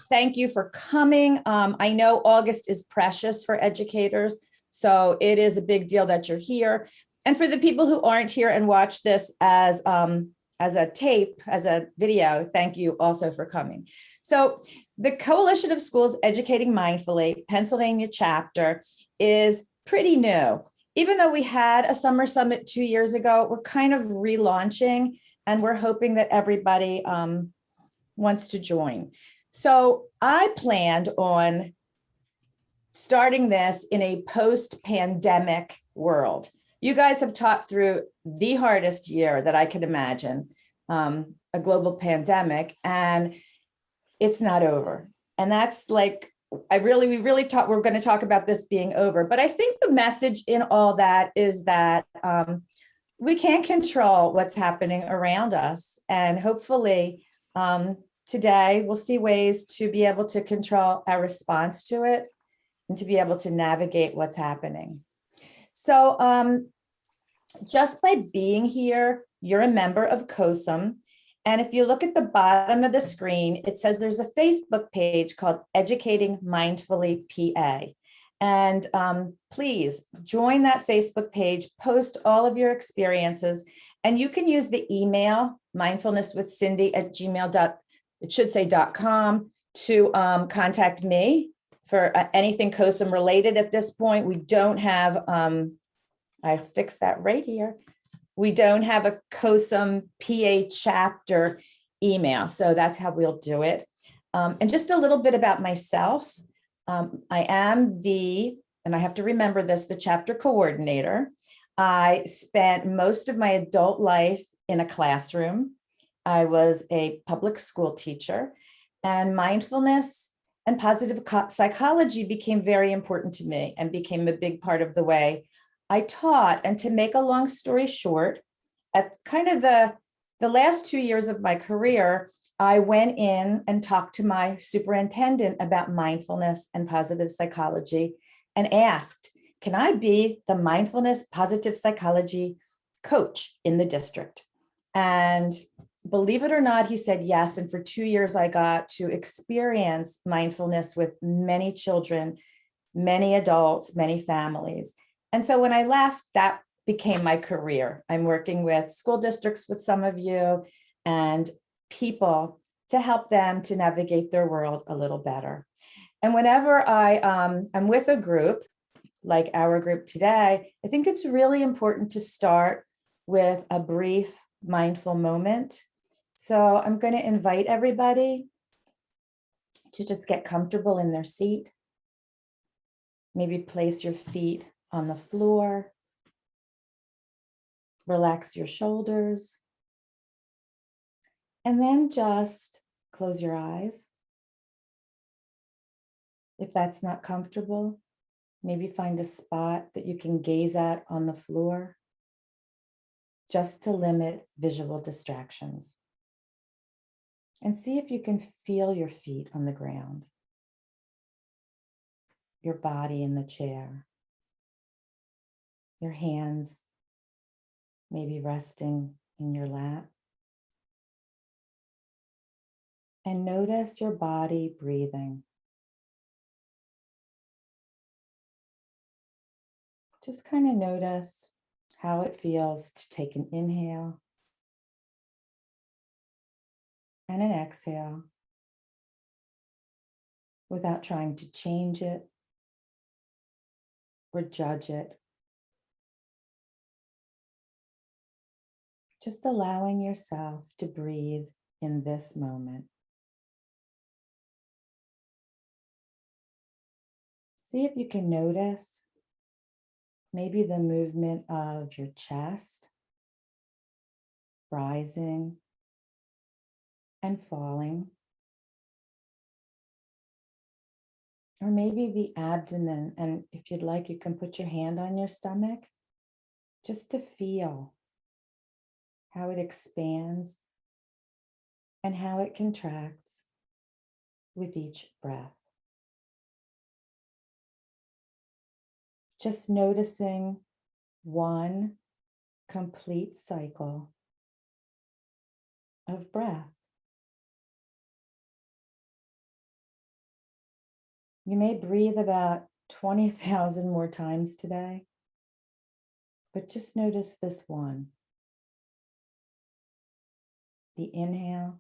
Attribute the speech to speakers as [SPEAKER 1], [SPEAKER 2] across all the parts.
[SPEAKER 1] thank you for coming. I know August is precious for educators, so it is a big deal that you're here. And for the people who aren't here and watch this as a tape, as a video, thank you also for coming. So the Coalition of Schools Educating Mindfully, Pennsylvania chapter is pretty new. Even though we had a summer summit 2 years ago, we're kind of relaunching, and we're hoping that everybody wants to join. So I planned on starting this in a post-pandemic world. You guys have taught through the hardest year that I could imagine, a global pandemic, and it's not over. And that's like, we really thought we're going to talk about this being over. But I think the message in all that is that we can't control what's happening around us. And hopefully today we'll see ways to be able to control our response to it and to be able to navigate what's happening. So just by being here, you're a member of COSM. And if you look at the bottom of the screen, it says there's a Facebook page called Educating Mindfully PA. And please join that Facebook page, post all of your experiences, and you can use the email mindfulnesswithcindy@gmail.com to contact me for anything COSM related. At this point, we don't have, I fixed that right here. We don't have a COSM PA chapter email, so that's how we'll do it. And just a little bit about myself. I am and I have to remember this, the chapter coordinator. I spent most of my adult life in a classroom. I was a public school teacher, and mindfulness and positive psychology became very important to me and became a big part of the way I taught. And to make a long story short, at kind of the last 2 years of my career, I went in and talked to my superintendent about mindfulness and positive psychology and asked, can I be the mindfulness positive psychology coach in the district? And believe it or not, he said yes. And for 2 years, I got to experience mindfulness with many children, many adults, many families. And so when I left, that became my career. I'm working with school districts with some of you and people to help them to navigate their world a little better. And whenever I'm with a group, like our group today, I think it's really important to start with a brief mindful moment. So I'm going to invite everybody to just get comfortable in their seat. Maybe place your feet on the floor. Relax your shoulders. And then just close your eyes. If that's not comfortable, maybe find a spot that you can gaze at on the floor, just to limit visual distractions. And see if you can feel your feet on the ground, your body in the chair, your hands maybe resting in your lap. And notice your body breathing. Just kind of notice how it feels to take an inhale and an exhale without trying to change it or judge it. Just allowing yourself to breathe in this moment. See if you can notice maybe the movement of your chest rising and falling. Or maybe the abdomen, and if you'd like, you can put your hand on your stomach just to feel how it expands and how it contracts with each breath. Just noticing one complete cycle of breath. You may breathe about 20,000 more times today, but just notice this one. The inhale,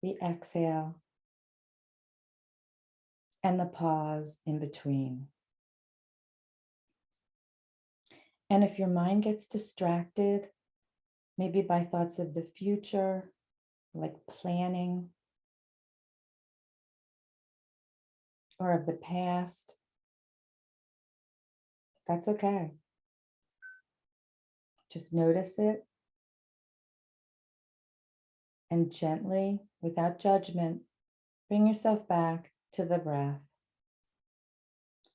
[SPEAKER 1] the exhale, and the pause in between. And if your mind gets distracted, maybe by thoughts of the future, like planning, or of the past, that's okay. Just notice it and gently, without judgment, bring yourself back to the breath,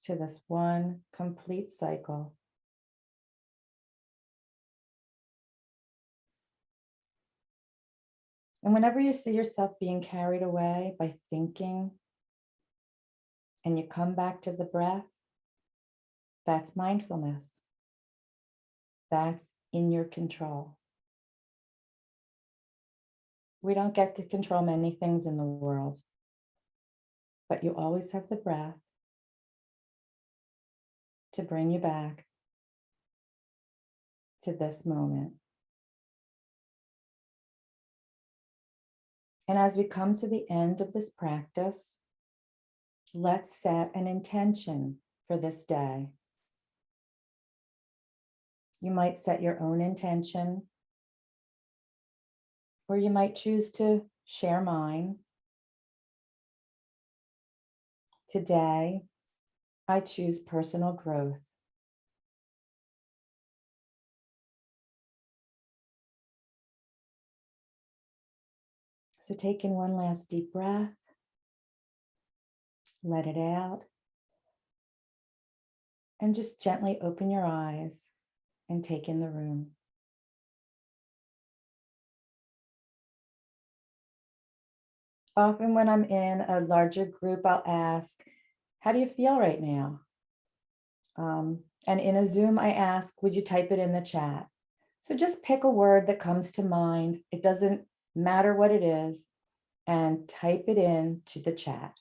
[SPEAKER 1] to this one complete cycle. And whenever you see yourself being carried away by thinking, and you come back to the breath, that's mindfulness. That's in your control. We don't get to control many things in the world, but you always have the breath to bring you back to this moment. And as we come to the end of this practice, let's set an intention for this day. You might set your own intention, or you might choose to share mine. Today, I choose personal growth. So take in one last deep breath, let it out, and just gently open your eyes and take in the room. Often when I'm in a larger group, I'll ask, how do you feel right now? And in a Zoom, I ask, would you type it in the chat? So just pick a word that comes to mind. It doesn't matter what it is, and type it in to the chat.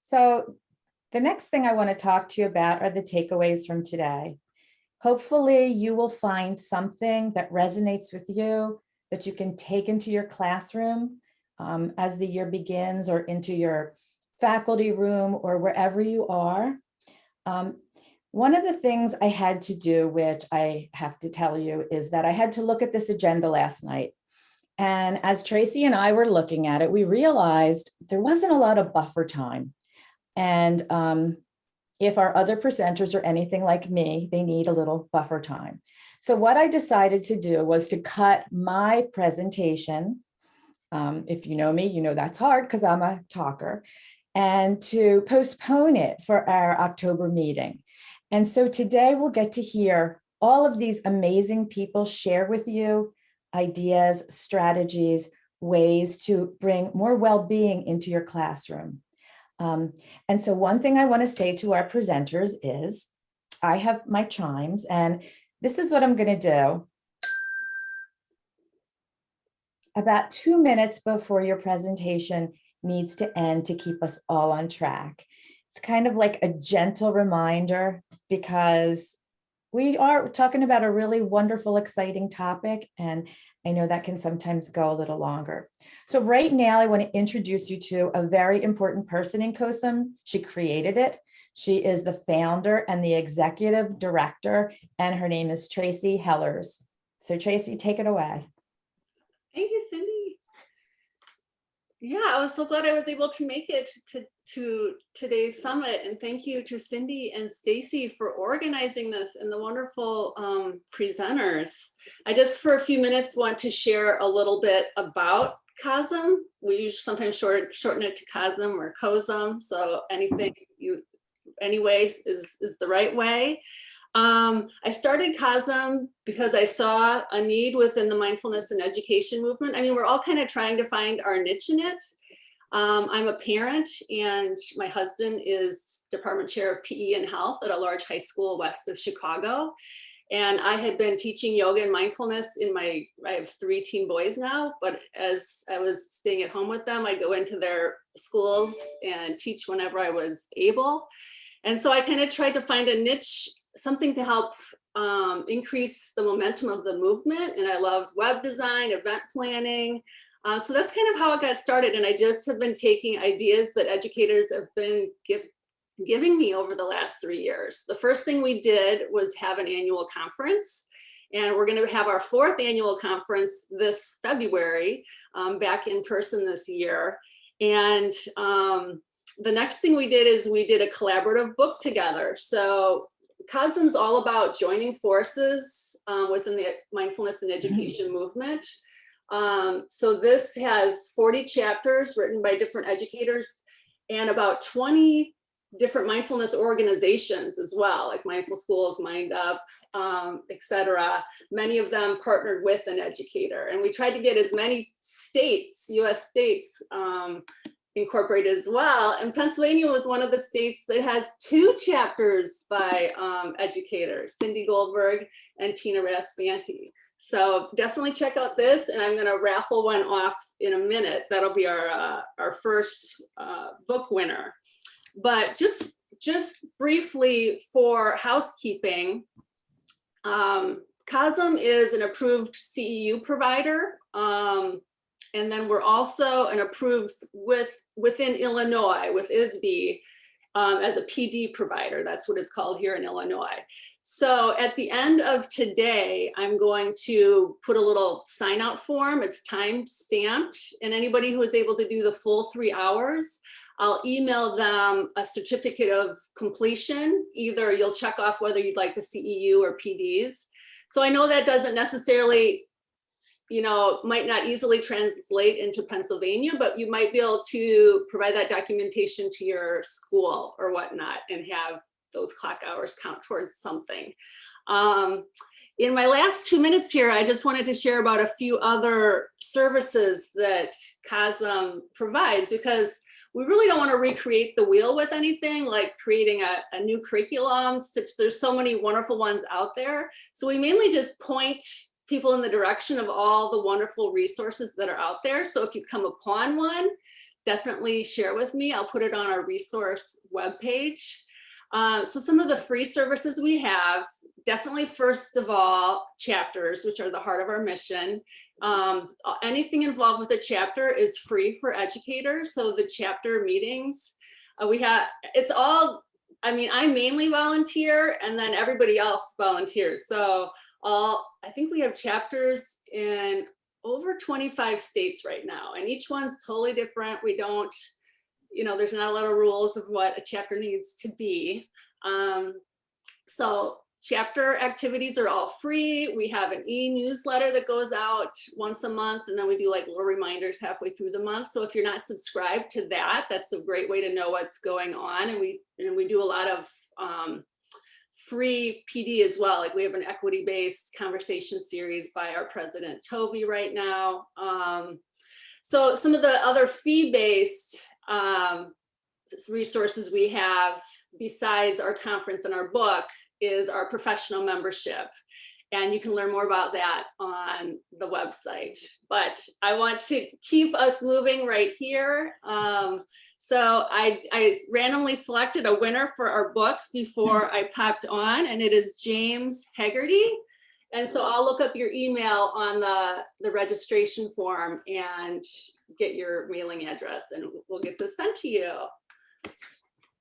[SPEAKER 1] So the next thing I want to talk to you about are the takeaways from today. Hopefully you will find something that resonates with you that you can take into your classroom as the year begins, or into your faculty room, or wherever you are. One of the things I had to do, which I have to tell you, is that I had to look at this agenda last night. And as Tracy and I were looking at it, we realized there wasn't a lot of buffer time. And if our other presenters are anything like me, they need a little buffer time. So what I decided to do was to cut my presentation. If you know me, you know that's hard because I'm a talker, and to postpone it for our October meeting. And so today we'll get to hear all of these amazing people share with you ideas, strategies, ways to bring more well-being into your classroom. And so one thing I want to say to our presenters is, I have my chimes, and this is what I'm going to do. About 2 minutes before your presentation needs to end to keep us all on track. It's kind of like a gentle reminder, because we are talking about a really wonderful, exciting topic, and I know that can sometimes go a little longer. So right now, I want to introduce you to a very important person in COSM. She created it. She is the founder and the executive director, and her name is Tracy Hellers. So Tracy, take it away.
[SPEAKER 2] Thank you, Cindy. Yeah, I was so glad I was able to make it to today's summit, and thank you to Cindy and Stacy for organizing this, and the wonderful presenters. I just for a few minutes want to share a little bit about COSM. We usually sometimes shorten it to COSM or COSM, so any way is the right way. I started COSM because I saw a need within the mindfulness and education movement. I mean, we're all kind of trying to find our niche in it. I'm a parent, and my husband is department chair of PE and health at a large high school west of Chicago. And I had been teaching yoga and mindfulness I have 3 teen boys now, but as I was staying at home with them, I'd go into their schools and teach whenever I was able. And so I kind of tried to find a niche, something to help increase the momentum of the movement. And I loved web design, event planning. So that's kind of how it got started. And I just have been taking ideas that educators have been giving me over the last 3 years. The first thing we did was have an annual conference. And we're going to have our 4th annual conference this February, back in person this year. And the next thing we did is we did a collaborative book together. So COSM's all about joining forces within the mindfulness and education movement. So this has 40 chapters written by different educators and about 20 different mindfulness organizations as well, like Mindful Schools, Mind Up, etc. Many of them partnered with an educator. And we tried to get as many states, US states, incorporated as well. And Pennsylvania was one of the states that has 2 chapters by educators, Cindy Goldberg and Tina Raspanti. So definitely check out this, and I'm going to raffle one off in a minute. That'll be our first book winner. But just briefly for housekeeping, COSM is an approved CEU provider. And then we're also an approved within Illinois with ISB as a PD provider. That's what it's called here in Illinois. So at the end of today, I'm going to put a little sign out form. It's time stamped, and anybody who is able to do the full 3 hours, I'll email them a certificate of completion. Either you'll check off whether you'd like the CEU or PDs. So I know that doesn't necessarily, might not easily translate into Pennsylvania, but you might be able to provide that documentation to your school or whatnot and have those clock hours count towards something. In my last 2 minutes here, I just wanted to share about a few other services that COSM provides, because we really don't want to recreate the wheel with anything like creating a new curriculum, since there's so many wonderful ones out there. So we mainly just point people in the direction of all the wonderful resources that are out there. So if you come upon one, definitely share with me. I'll put it on our resource webpage. So some of the free services we have, definitely first of all, chapters, which are the heart of our mission. Anything involved with a chapter is free for educators. So the chapter meetings, it's all, I mainly volunteer, and then everybody else volunteers. So I think we have chapters in over 25 states right now, and each one's totally different. We don't, there's not a lot of rules of what a chapter needs to be. So chapter activities are all free. We have an e-newsletter that goes out once a month, and then we do like little reminders halfway through the month. So if you're not subscribed to that, that's a great way to know what's going on. And we do a lot of free PD as well. Like we have an equity-based conversation series by our president, Toby, right now. So some of the other fee-based resources we have besides our conference and our book is our professional membership. And you can learn more about that on the website. But I want to keep us moving right here. So I randomly selected a winner for our book before I popped on, and it is James Hegarty. And so I'll look up your email on the registration form and get your mailing address, and we'll get this sent to you.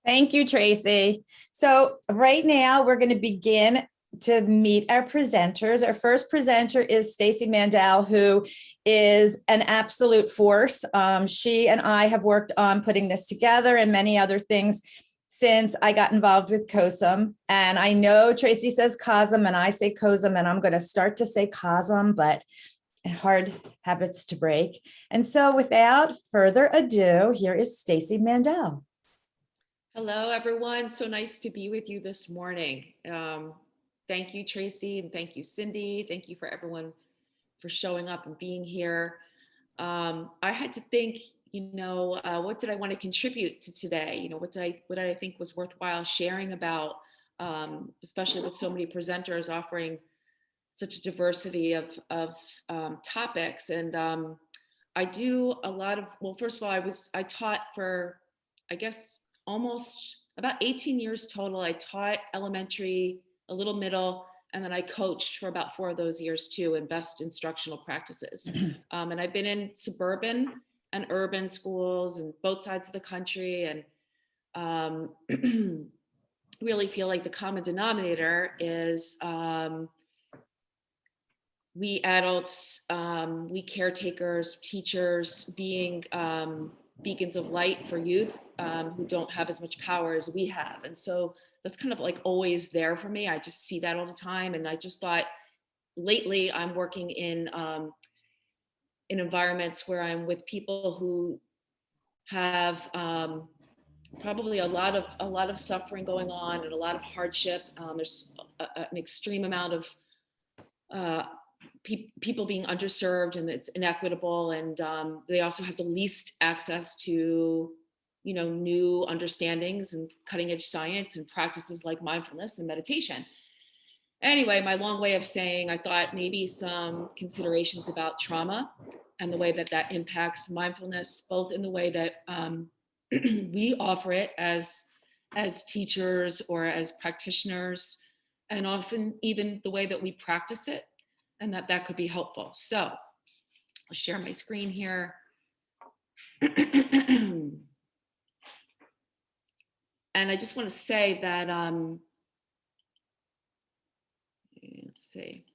[SPEAKER 1] Thank you, Tracy. So right now we're going to begin to meet our presenters. Our first presenter is Stacy Mandel, who is an absolute force. She and I have worked on putting this together and many other things since I got involved with COSM. And I know Tracy says COSM and I say COSM, and I'm going to start to say COSM, but hard habits to break. And so without further ado, here is Stacy Mandel.
[SPEAKER 3] Hello, everyone. So nice to be with you this morning. Thank you, Tracy, and thank you, Cindy. Thank you for everyone for showing up and being here. I had to think what did I want to contribute to today? What did I think was worthwhile sharing about, especially with so many presenters offering such a diversity of topics. And I do a lot of, well, first of all, I taught for, I guess, almost about 18 years total. I taught elementary, a little middle, and then I coached for about 4 of those years too, in best instructional practices. And I've been in suburban and urban schools and both sides of the country, and really feel like the common denominator is we adults, we caretakers, teachers, being beacons of light for youth who don't have as much power as we have. And so that's kind of like always there for me. I just see that all the time. And I just thought lately I'm working in environments where I'm with people who have probably a lot of suffering going on and a lot of hardship. There's an extreme amount of people being underserved, and it's inequitable, and they also have the least access to new understandings and cutting edge science and practices like mindfulness and meditation. Anyway, my long way of saying, I thought maybe some considerations about trauma and the way that that impacts mindfulness, both in the way that we offer it as teachers or as practitioners, and often even the way that we practice it, and that could be helpful. So I'll share my screen here. And I just want to say that, let's see.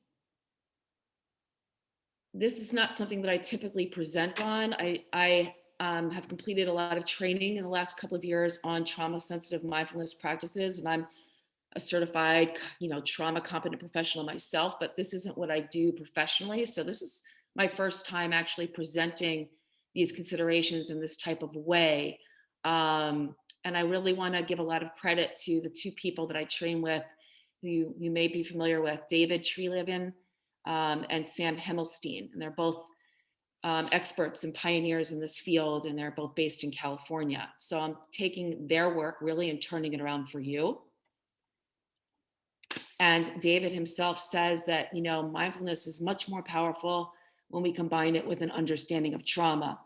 [SPEAKER 3] This is not something that I typically present on. I have completed a lot of training in the last couple of years on trauma-sensitive mindfulness practices, and I'm a certified, trauma competent professional myself, but this isn't what I do professionally. So this is my first time actually presenting these considerations in this type of way. And I really want to give a lot of credit to the two people that I train with, who you may be familiar with, David Treliving and Sam Himmelstein. And they're both experts and pioneers in this field, and they're both based in California. So I'm taking their work really and turning it around for you. And David himself says that, mindfulness is much more powerful when we combine it with an understanding of trauma.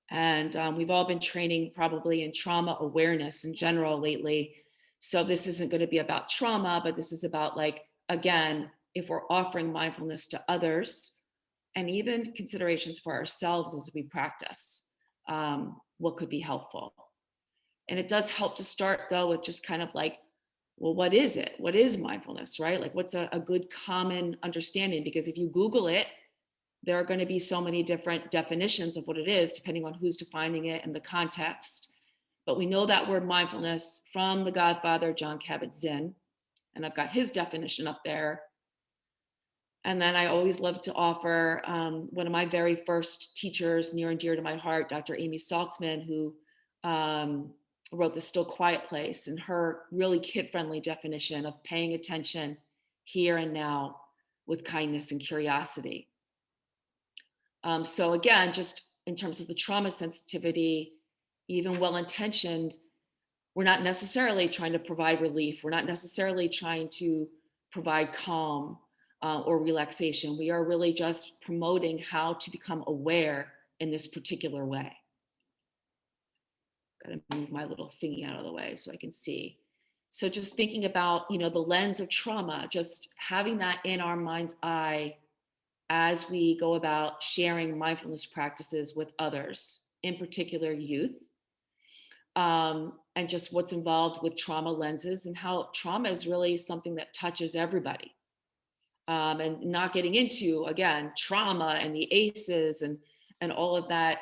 [SPEAKER 3] And we've all been training probably in trauma awareness in general lately. So this isn't going to be about trauma, but this is about, like, again, if we're offering mindfulness to others and even considerations for ourselves as we practice, what could be helpful. And it does help to start, though, with just kind of like, well, what is it? What is mindfulness, right? Like, what's a good common understanding? Because if you Google it, there are going to be so many different definitions of what it is, depending on who's defining it and the context. But we know that word mindfulness from the Godfather, Jon Kabat-Zinn, and I've got his definition up there. And then I always love to offer one of my very first teachers, near and dear to my heart, Dr. Amy Saltzman, who wrote The Still Quiet Place, and her really kid-friendly definition of paying attention here and now with kindness and curiosity. So again, just in terms of the trauma sensitivity, even well-intentioned, we're not necessarily trying to provide relief. We're not necessarily trying to provide calm or relaxation. We are really just promoting how to become aware in this particular way. Got to move my little thingy out of the way so I can see. So just thinking about, the lens of trauma, just having that in our mind's eye as we go about sharing mindfulness practices with others, in particular youth, and just what's involved with trauma lenses, and how trauma is really something that touches everybody. And not getting into, again, trauma and the ACEs and all of that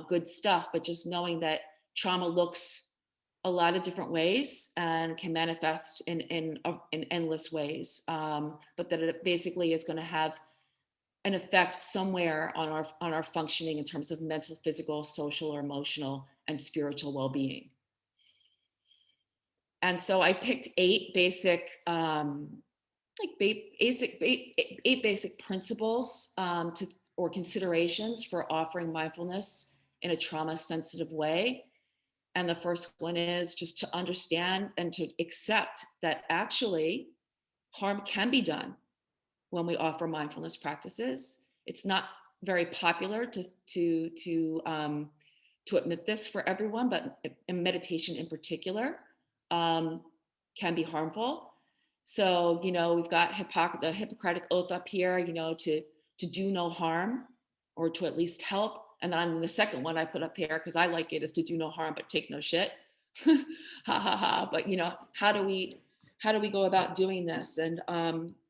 [SPEAKER 3] good stuff, but just knowing that trauma looks a lot of different ways and can manifest in endless ways, but that it basically is going to have an effect somewhere on our functioning in terms of mental, physical, social, or emotional, and spiritual well-being. And so I picked 8 basic eight basic principles or considerations for offering mindfulness in a trauma sensitive way. And the first one is just to understand and to accept that actually harm can be done when we offer mindfulness practices. It's not very popular to admit this for everyone, but in meditation in particular can be harmful. So, we've got the Hippocratic Oath up here, to do no harm or to at least help. And then the second one I put up here, because I like it, is to do no harm, but take no shit. Ha ha ha. But, how do we go about doing this? And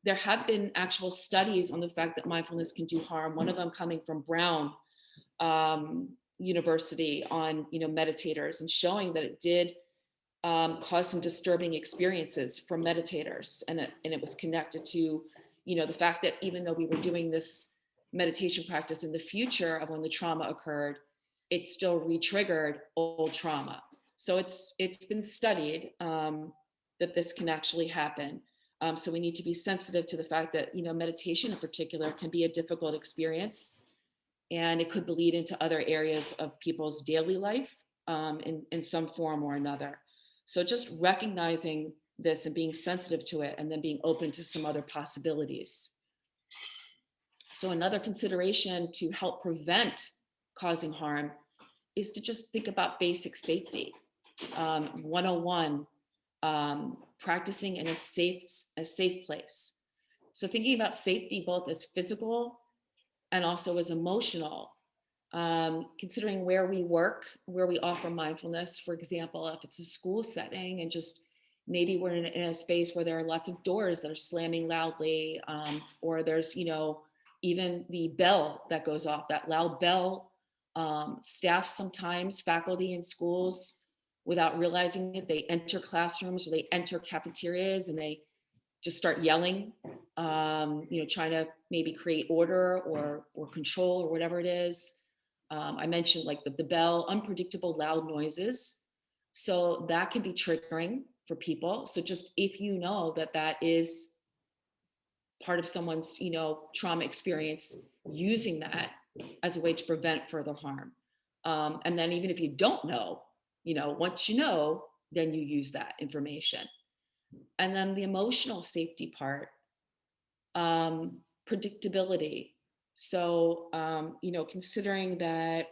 [SPEAKER 3] there have been actual studies on the fact that mindfulness can do harm. One of them coming from Brown University on, meditators, and showing that it did cause some disturbing experiences for meditators. And it was connected to, the fact that even though we were doing this meditation practice in the future of when the trauma occurred, it still re-triggered old trauma. So it's been studied that this can actually happen. So we need to be sensitive to the fact that, meditation in particular can be a difficult experience, and it could bleed into other areas of people's daily life in some form or another. So just recognizing this and being sensitive to it, and then being open to some other possibilities. So another consideration to help prevent causing harm is to just think about basic safety. 101, practicing in a safe place. So thinking about safety both as physical and also as emotional. Considering where we work, where we offer mindfulness, for example, if it's a school setting, and just maybe we're in a space where there are lots of doors that are slamming loudly, or there's, even the bell that goes off, that loud bell. Staff sometimes, faculty in schools, without realizing it, they enter classrooms or they enter cafeterias and they just start yelling, trying to maybe create order or control or whatever it is. I mentioned like the bell, unpredictable loud noises. So that can be triggering for people. So just if you know that is part of someone's, trauma experience, using that as a way to prevent further harm. And then even if you don't know, once you know, then you use that information. And then the emotional safety part, predictability. So, considering that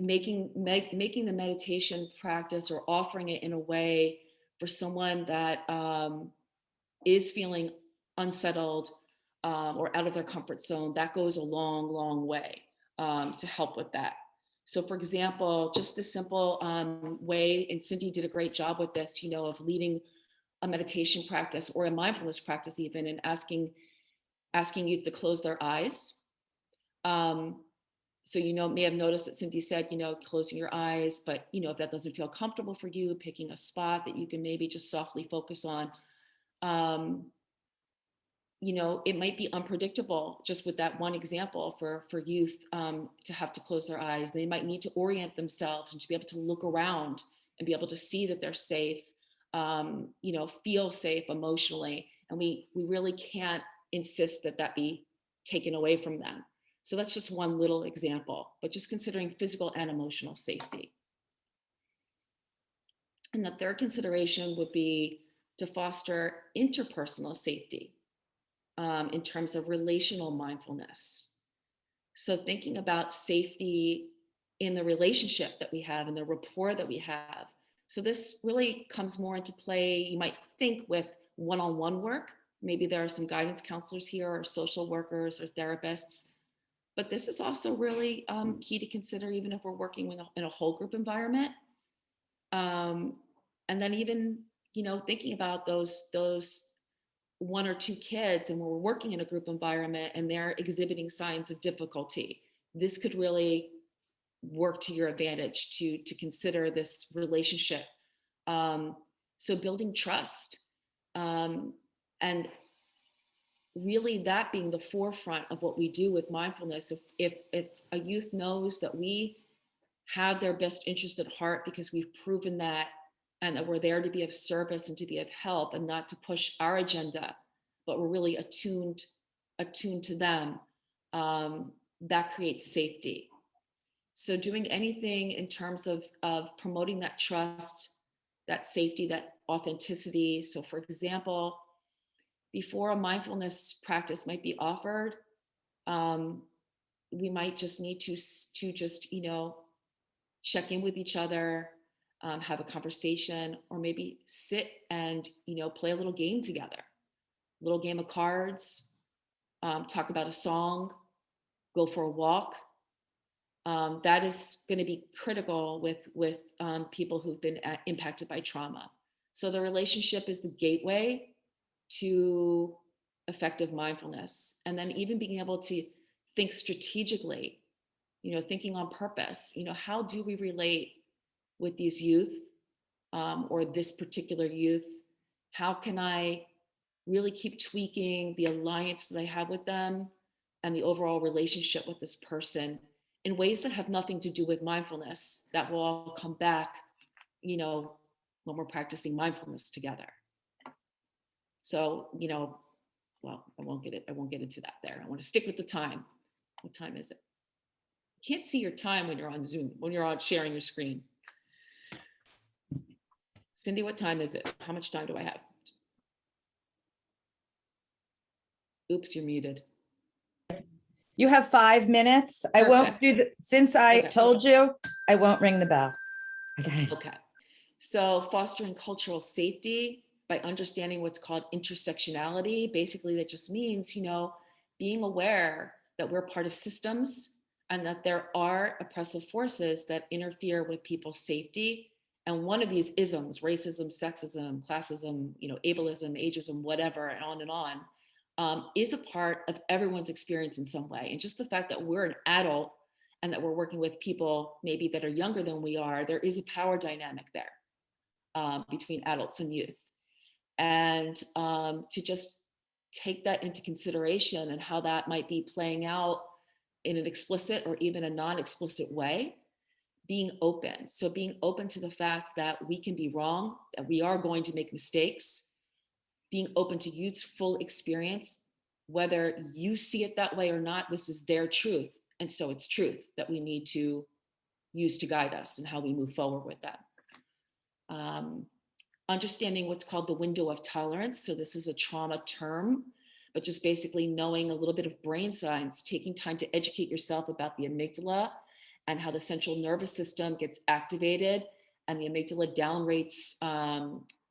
[SPEAKER 3] making the meditation practice or offering it in a way for someone that is feeling unsettled or out of their comfort zone, that goes a long, long way to help with that. So for example, just the simple way, and Cindy did a great job with this, of leading a meditation practice or a mindfulness practice even, and asking youth to close their eyes. So, may have noticed that Cindy said, closing your eyes, but, if that doesn't feel comfortable for you, picking a spot that you can maybe just softly focus on. It might be unpredictable, just with that one example, for youth to have to close their eyes. They might need to orient themselves and to be able to look around and be able to see that they're safe, feel safe emotionally. And we really can't insist that be taken away from them. So that's just one little example, but just considering physical and emotional safety. And the third consideration would be to foster interpersonal safety in terms of relational mindfulness. So thinking about safety in the relationship that we have and the rapport that we have. So this really comes more into play, you might think, with one-on-one work. Maybe there are some guidance counselors here, or social workers or therapists. But this is also really key to consider, even if we're working in a whole group environment. And then even, thinking about those one or two kids, and when we're working in a group environment and they're exhibiting signs of difficulty, this could really work to your advantage to consider this relationship. So building trust, and really that being the forefront of what we do with mindfulness. If a youth knows that we have their best interest at heart because we've proven that, and that we're there to be of service and to be of help and not to push our agenda, but we're really attuned to them, that creates safety. So doing anything in terms of promoting that trust, that safety, that authenticity. So for example, before a mindfulness practice might be offered, we might just need to just, check in with each other, have a conversation, or maybe sit and, play a little game together, a little game of cards, talk about a song, go for a walk. That is going to be critical with people who've been impacted by trauma. So the relationship is the gateway to effective mindfulness. And then even being able to think strategically, thinking on purpose, how do we relate with these youth, or this particular youth? How can I really keep tweaking the alliance that I have with them and the overall relationship with this person in ways that have nothing to do with mindfulness, that will all come back, when we're practicing mindfulness together. So, well, I won't get into that there. I want to stick with the time. What time is it? You can't see your time when you're on Zoom, when you're on sharing your screen. Cindy, what time is it? How much time do I have? Oops, you're muted.
[SPEAKER 1] You have 5 minutes. I won't
[SPEAKER 3] Perfect.
[SPEAKER 1] do the, since I
[SPEAKER 3] Okay.
[SPEAKER 1] told you, I won't ring the bell. Okay.
[SPEAKER 3] Okay. So fostering cultural safety by understanding what's called intersectionality. Basically, that just means, being aware that we're part of systems and that there are oppressive forces that interfere with people's safety. And one of these isms, racism, sexism, classism, ableism, ageism, whatever, and on, is a part of everyone's experience in some way. And just the fact that we're an adult and that we're working with people maybe that are younger than we are, there is a power dynamic there, between adults and youth. And to just take that into consideration and how that might be playing out in an explicit or even a non-explicit way, being open. So being open to the fact that we can be wrong, that we are going to make mistakes, being open to youth's full experience, whether you see it that way or not, this is their truth. And so it's truth that we need to use to guide us and how we move forward with that. Understanding what's called the window of tolerance. So this is a trauma term, but just basically knowing a little bit of brain science, taking time to educate yourself about the amygdala and how the central nervous system gets activated, and the amygdala downrates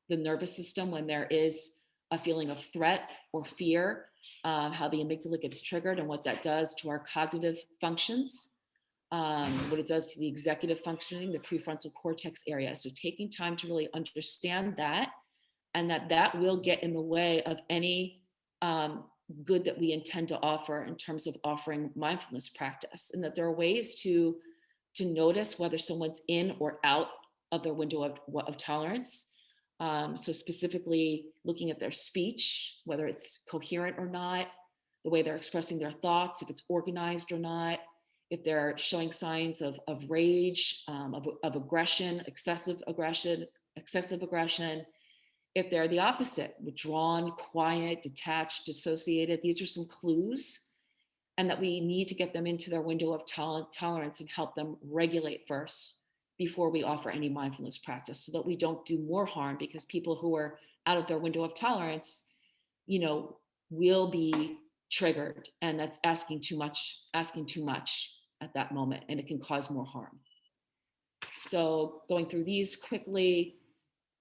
[SPEAKER 3] the nervous system when there is a feeling of threat or fear, how the amygdala gets triggered and what that does to our cognitive functions. What it does to the executive functioning, the prefrontal cortex area. So taking time to really understand that, and that will get in the way of any good that we intend to offer in terms of offering mindfulness practice, and that there are ways to notice whether someone's in or out of their window of tolerance. So specifically looking at their speech, whether it's coherent or not, the way they're expressing their thoughts, if it's organized or not, if they're showing signs of rage, of aggression, excessive aggression, if they're the opposite, withdrawn, quiet, detached, dissociated. These are some clues, and that we need to get them into their window of tolerance and help them regulate first before we offer any mindfulness practice, so that we don't do more harm, because people who are out of their window of tolerance, will be triggered, and that's asking too much at that moment, and it can cause more harm. So going through these quickly,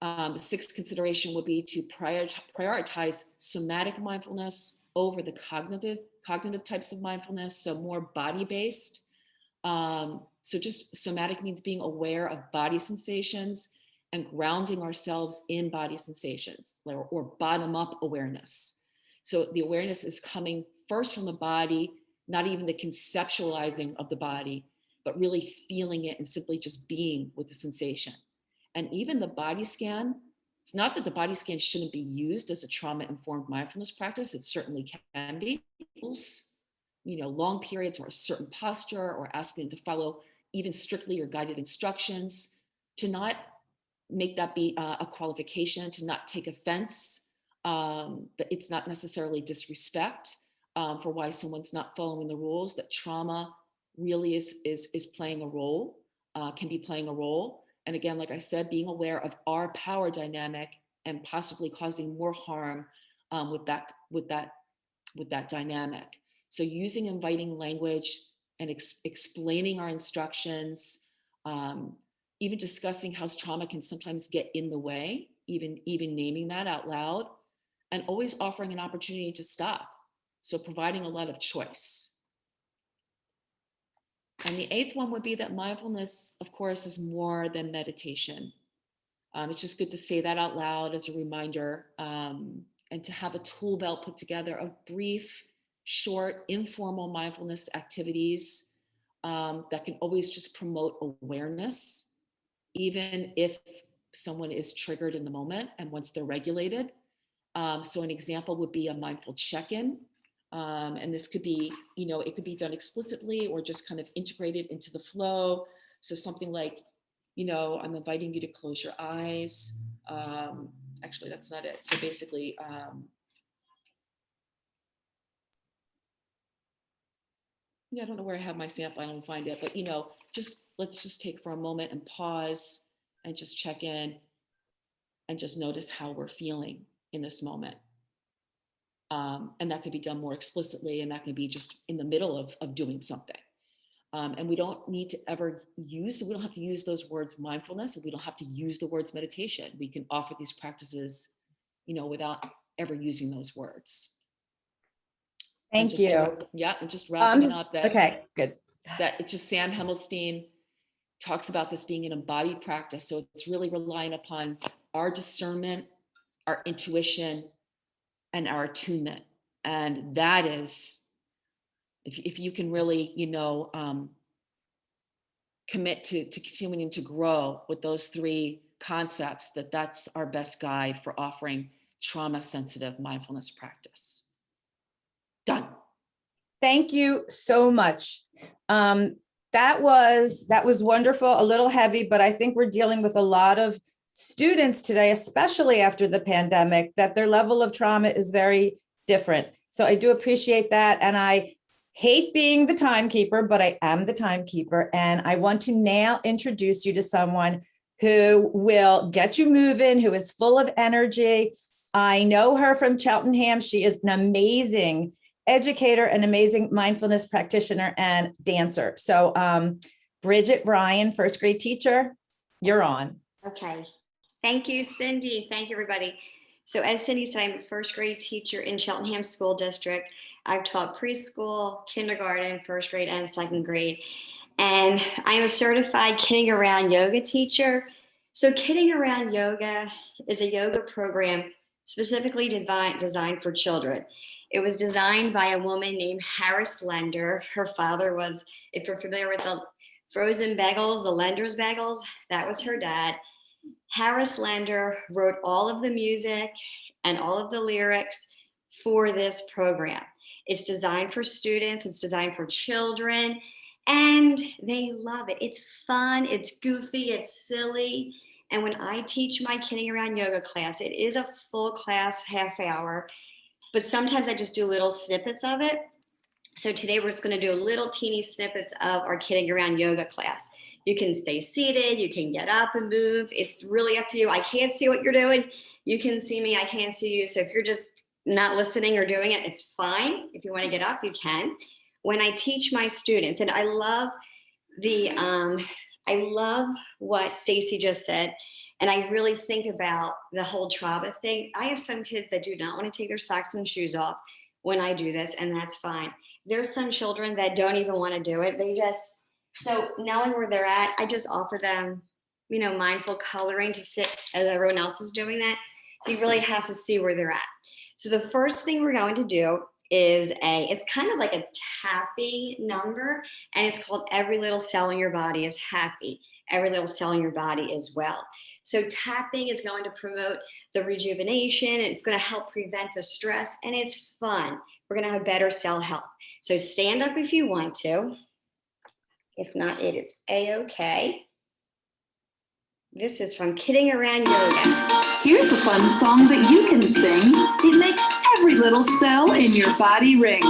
[SPEAKER 3] the sixth consideration would be to prioritize somatic mindfulness over the cognitive types of mindfulness, so more body-based. So just somatic means being aware of body sensations and grounding ourselves in body sensations, or bottom-up awareness. So the awareness is coming first from the body, not even the conceptualizing of the body, but really feeling it and simply just being with the sensation. And even the body scan, it's not that the body scan shouldn't be used as a trauma-informed mindfulness practice. It certainly can be. Long periods or a certain posture, or asking to follow even strictly your guided instructions, to not make that be a qualification, to not take offense, that it's not necessarily disrespect, for why someone's not following the rules, that trauma really is playing a role, can be playing a role. And again, like I said, being aware of our power dynamic and possibly causing more harm with that dynamic. So using inviting language and explaining our instructions, even discussing how trauma can sometimes get in the way, even naming that out loud, and always offering an opportunity to stop. So providing a lot of choice. And the eighth one would be that mindfulness, of course, is more than meditation. It's just good to say that out loud as a reminder, and to have a tool belt put together of brief, short, informal mindfulness activities that can always just promote awareness, even if someone is triggered in the moment and once they're regulated. So an example would be a mindful check-in. And this could be, it could be done explicitly or just kind of integrated into the flow. So something like, I'm inviting you to close your eyes. Actually, that's not it. So basically, I don't know where I have my sample. I don't find it, but let's just take for a moment and pause and just check in and just notice how we're feeling in this moment. And that could be done more explicitly, and that can be just in the middle of doing something. And we don't need to ever we don't have to use those words mindfulness, and we don't have to use the words meditation. We can offer these practices, without ever using those words.
[SPEAKER 1] Thank you.
[SPEAKER 3] And just wrapping it up
[SPEAKER 1] okay, good.
[SPEAKER 3] That it's just Sam Himmelstein talks about this being an embodied practice. So it's really relying upon our discernment, our intuition, and our attunement. And that is, if you can really, commit to continuing to grow with those three concepts, that's our best guide for offering trauma-sensitive mindfulness practice. Done.
[SPEAKER 1] Thank you so much. That was wonderful, a little heavy, but I think we're dealing with a lot of students today, especially after the pandemic, that their level of trauma is very different. So I do appreciate that. And I hate being the timekeeper, but I am the timekeeper. And I want to now introduce you to someone who will get you moving, who is full of energy. I know her from Cheltenham. She is an amazing educator, an amazing mindfulness practitioner and dancer. So Bridget Bryan, first grade teacher, you're on.
[SPEAKER 4] Okay. Thank you, Cindy. Thank you, everybody. So as Cindy said, I'm a first grade teacher in Cheltenham School District. I've taught preschool, kindergarten, first grade, and second grade. And I'm a certified Kidding Around yoga teacher. So Kidding Around Yoga is a yoga program specifically designed for children. It was designed by a woman named Harris Lender. Her father was, if you're familiar with the frozen bagels, the Lender's bagels, that was her dad. Harris Lender wrote all of the music and all of the lyrics for this program. It's designed for students, it's designed for children, and they love it. It's fun, it's goofy, it's silly. And when I teach my Kidding Around yoga class, it is a full class, half hour, but sometimes I just do little snippets of it. So today we're just going to do little teeny snippets of our Kidding Around yoga class. You can stay seated, you can get up and move. It's really up to you. I can't see what you're doing. You can see me, I can't see you. So if you're just not listening or doing it, it's fine. If you want to get up, you can. When I teach my students, and I love what Stacy just said, and I really think about the whole trauma thing. I have some kids that do not want to take their socks and shoes off when I do this, and that's fine. There's some children that don't even want to do it. So knowing where they're at, I just offer them, mindful coloring to sit as everyone else is doing that. So you really have to see where they're at. So the first thing we're going to do is it's kind of like a tapping number, and it's called Every Little Cell in Your Body is Happy. Every little cell in your body is well. So tapping is going to promote the rejuvenation, and it's going to help prevent the stress, and it's fun. We're going to have better cell health. So stand up if you want to. If not, it is A-okay. This is from Kidding Around Yoga.
[SPEAKER 5] Here's a fun song that you can sing. It makes every little cell in your body ring.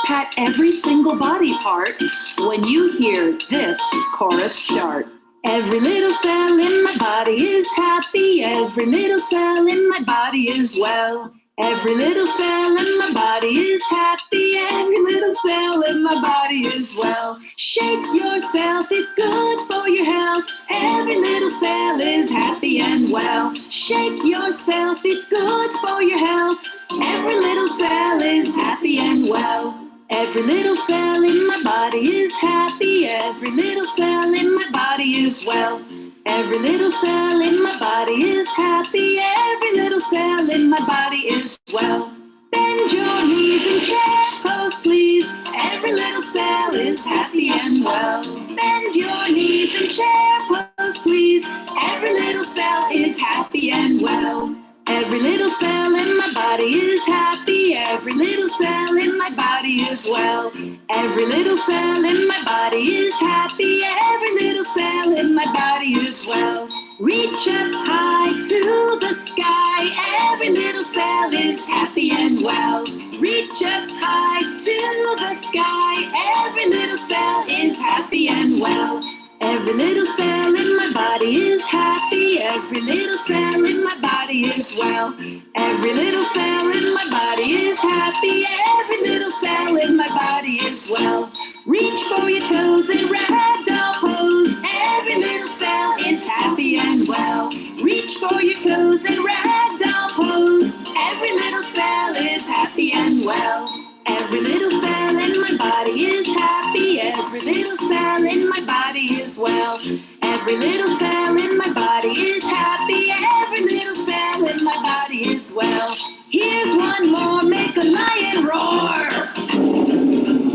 [SPEAKER 5] Pat every single body part when you hear this chorus start. Every little cell in my body is happy. Every little cell in my body is well. Every little cell in my body is happy. Every little cell in my body is well. Shake yourself, it's good for your health. Every little cell is happy and well. Shake yourself, it's good for your health. Every little cell is happy and well. Every little cell in my body is happy. Every little cell in my body is well. Every little cell in my body is happy. Every little cell in my body is well. Bend your knees and chair pose, please. Every little cell is happy and well. Bend your knees and chair pose, please. Every little cell is happy and well. Every little cell in my body is happy. Every little cell in my body is well. Every little cell in my body is happy. Every little cell in my body is well. Reach up high to the sky. Every little cell is happy and well. Reach up high to the sky. Every little cell is happy and well. Every little cell in my body is happy. Every little cell in my body is well. Every little cell in my body is happy. Every little cell in my body is well. Reach for your toes in ragdoll pose. Every little cell is happy and well. Reach for your toes in ragdoll pose. Every little cell is happy and well. Every little cell in my body is happy. Every little cell in my body is well. Every little cell in my body is happy. Every little cell in my body is well. Here's one more, make a lion roar.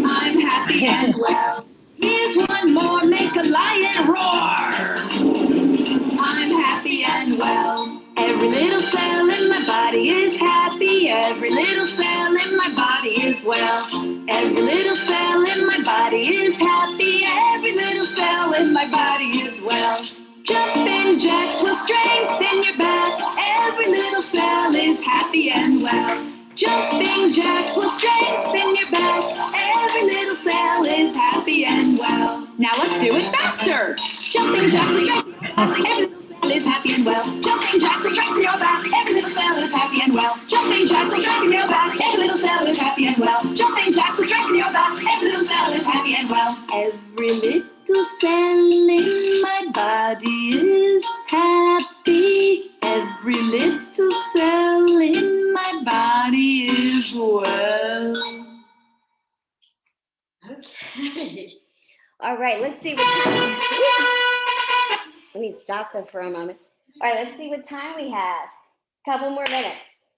[SPEAKER 5] I'm happy and well. Here's one more, make a lion roar. I'm happy and well. Every little cell in my body is happy. Every little cell in my body is well. Every little cell in my body is happy. Every little cell in my body is well. Jumping jacks will strengthen your back. Every little cell is happy and well. Jumping jacks will strengthen your back. Every little cell is happy and well. Now let's do it faster. Jumping jacks will strengthen your back. Every little cell is happy and well. Jumping jacks will strengthen your back. Every little cell is happy and well. Jumping jacks will strengthen your back. Every little cell is happy and well. Jumping jacks will strengthen your back. Every little cell is happy and well. Every little cell in my body is happy. Every little cell in my body is well.
[SPEAKER 4] Okay. All right, let's see what time. Let me stop there for a moment. All right, let's see what time we have. Couple more minutes.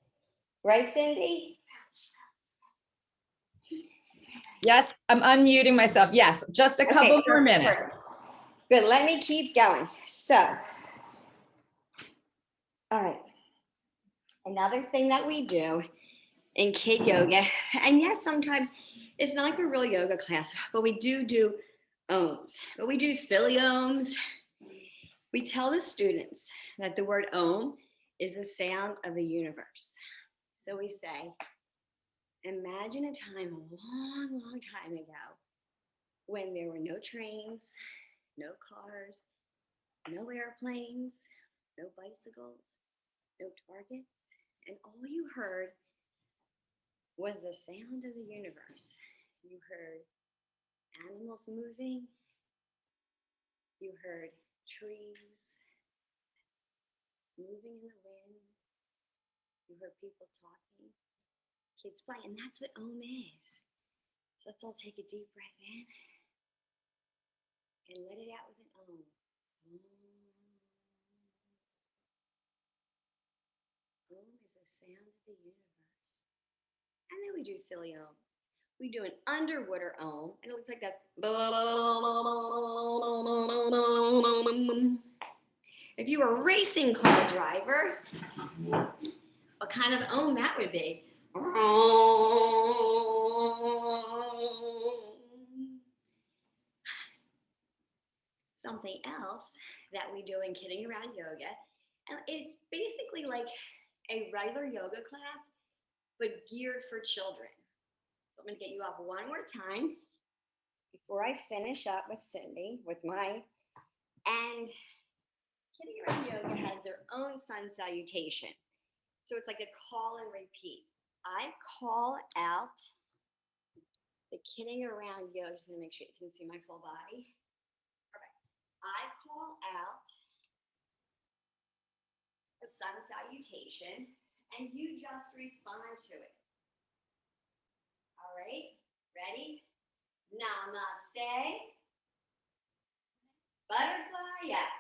[SPEAKER 4] Right, Cindy?
[SPEAKER 1] Yes, I'm unmuting myself. Yes, just a couple more
[SPEAKER 4] perfect,
[SPEAKER 1] minutes.
[SPEAKER 4] perfect. Good, let me keep going. So, all right. Another thing that we do in kid yoga, and yes, sometimes it's not like a real yoga class, but we do ohms, but we do silly ohms. We tell the students that the word ohm is the sound of the universe. So we say, imagine a time a long, long time ago when there were no trains, no cars, no airplanes, no bicycles, no targets, and all you heard was the sound of the universe. You heard animals moving, you heard trees moving in the wind, you heard people talking, kids playing, and that's what Om is. So let's all take a deep breath in and let it out with an Om. Om is the sound of the universe. And then we do silly Om. We do an underwater Om, and it looks like that. If you were a racing car driver, what kind of Om that would be? Something else that we do in Kidding Around Yoga, and it's basically like a regular yoga class, but geared for children. So I'm going to get you up one more time before I finish up with Cindy with my, and Kidding Around Yoga has their own sun salutation. So it's like a call and repeat. I call out the Kidding Around Yoga. Just going to make sure you can see my full body. All right. I call out the sun salutation, and you just respond to it. All right, ready? Namaste. Butterfly up.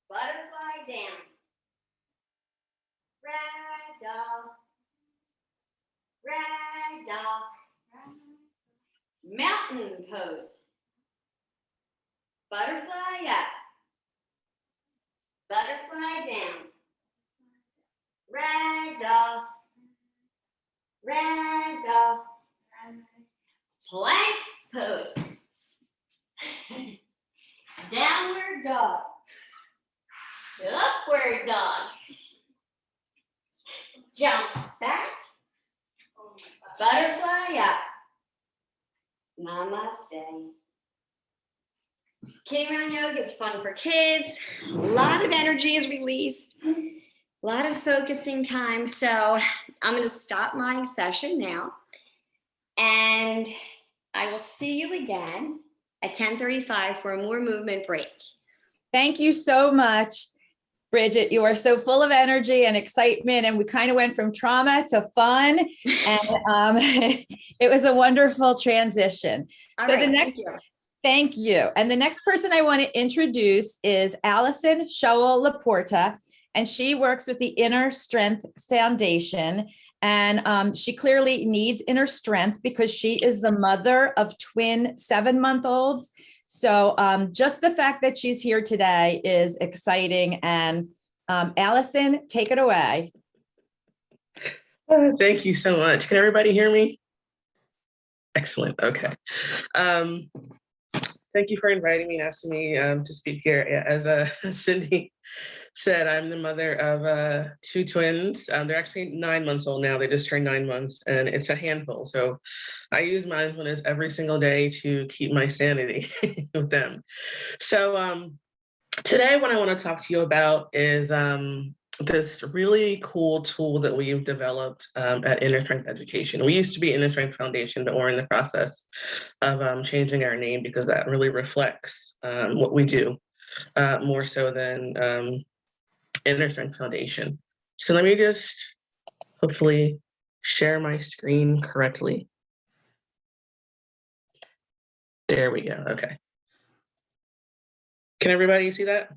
[SPEAKER 4] Butterfly down. Ragdoll. Ragdoll. Mountain pose. Butterfly up. Butterfly down. Ragdoll. Ragdoll. Plank pose. Downward dog. Upward dog. Jump back. Butterfly up. Namaste. Kidding Around Yoga is fun for kids. A lot of energy is released. A lot of focusing time. So I'm going to stop my session now. And I will see you again at 10:35 for a more movement break.
[SPEAKER 1] Thank you so much, Bridget. You are so full of energy and excitement, and we kind of went from trauma to fun, and it was a wonderful transition.
[SPEAKER 4] All
[SPEAKER 1] So
[SPEAKER 4] right,
[SPEAKER 1] the next,
[SPEAKER 4] thank you.
[SPEAKER 1] thank you. And the next person I want to introduce is Allison Showell Laporta, and she works with the Inner Strength Foundation. And she clearly needs inner strength because she is the mother of twin 7-month-olds. So just the fact that she's here today is exciting. And Allison, take it away.
[SPEAKER 6] Thank you so much. Can everybody hear me? Excellent. Okay. Thank you for inviting me and asking me to speak here. As Cindy said, I'm the mother of 2 twins. They're actually 9 months old now. They just turned 9 months, and it's a handful. So I use mindfulness every single day to keep my sanity with them. So today what I want to talk to you about is this really cool tool that we've developed at Inner Strength Education. We used to be Inner Strength Foundation, but we're in the process of changing our name because that really reflects what we do more so than Inner Strength Foundation. So let me just hopefully share my screen correctly. There we go. Okay. Can everybody see that?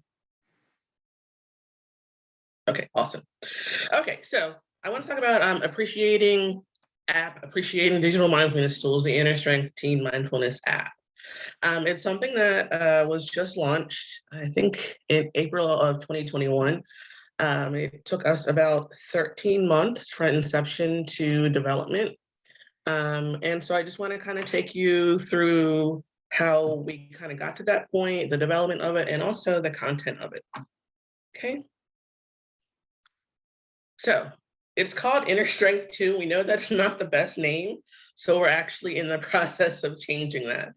[SPEAKER 6] Okay, awesome. Okay, so I want to talk about appreciating digital mindfulness tools, the Inner Strength Teen Mindfulness app. It's something that was just launched, I think, in April of 2021. It took us about 13 months from inception to development. And so I just want to kind of take you through how we kind of got to that point, the development of it, and also the content of it. Okay. So it's called Inner Strength 2. We know that's not the best name, so we're actually in the process of changing that.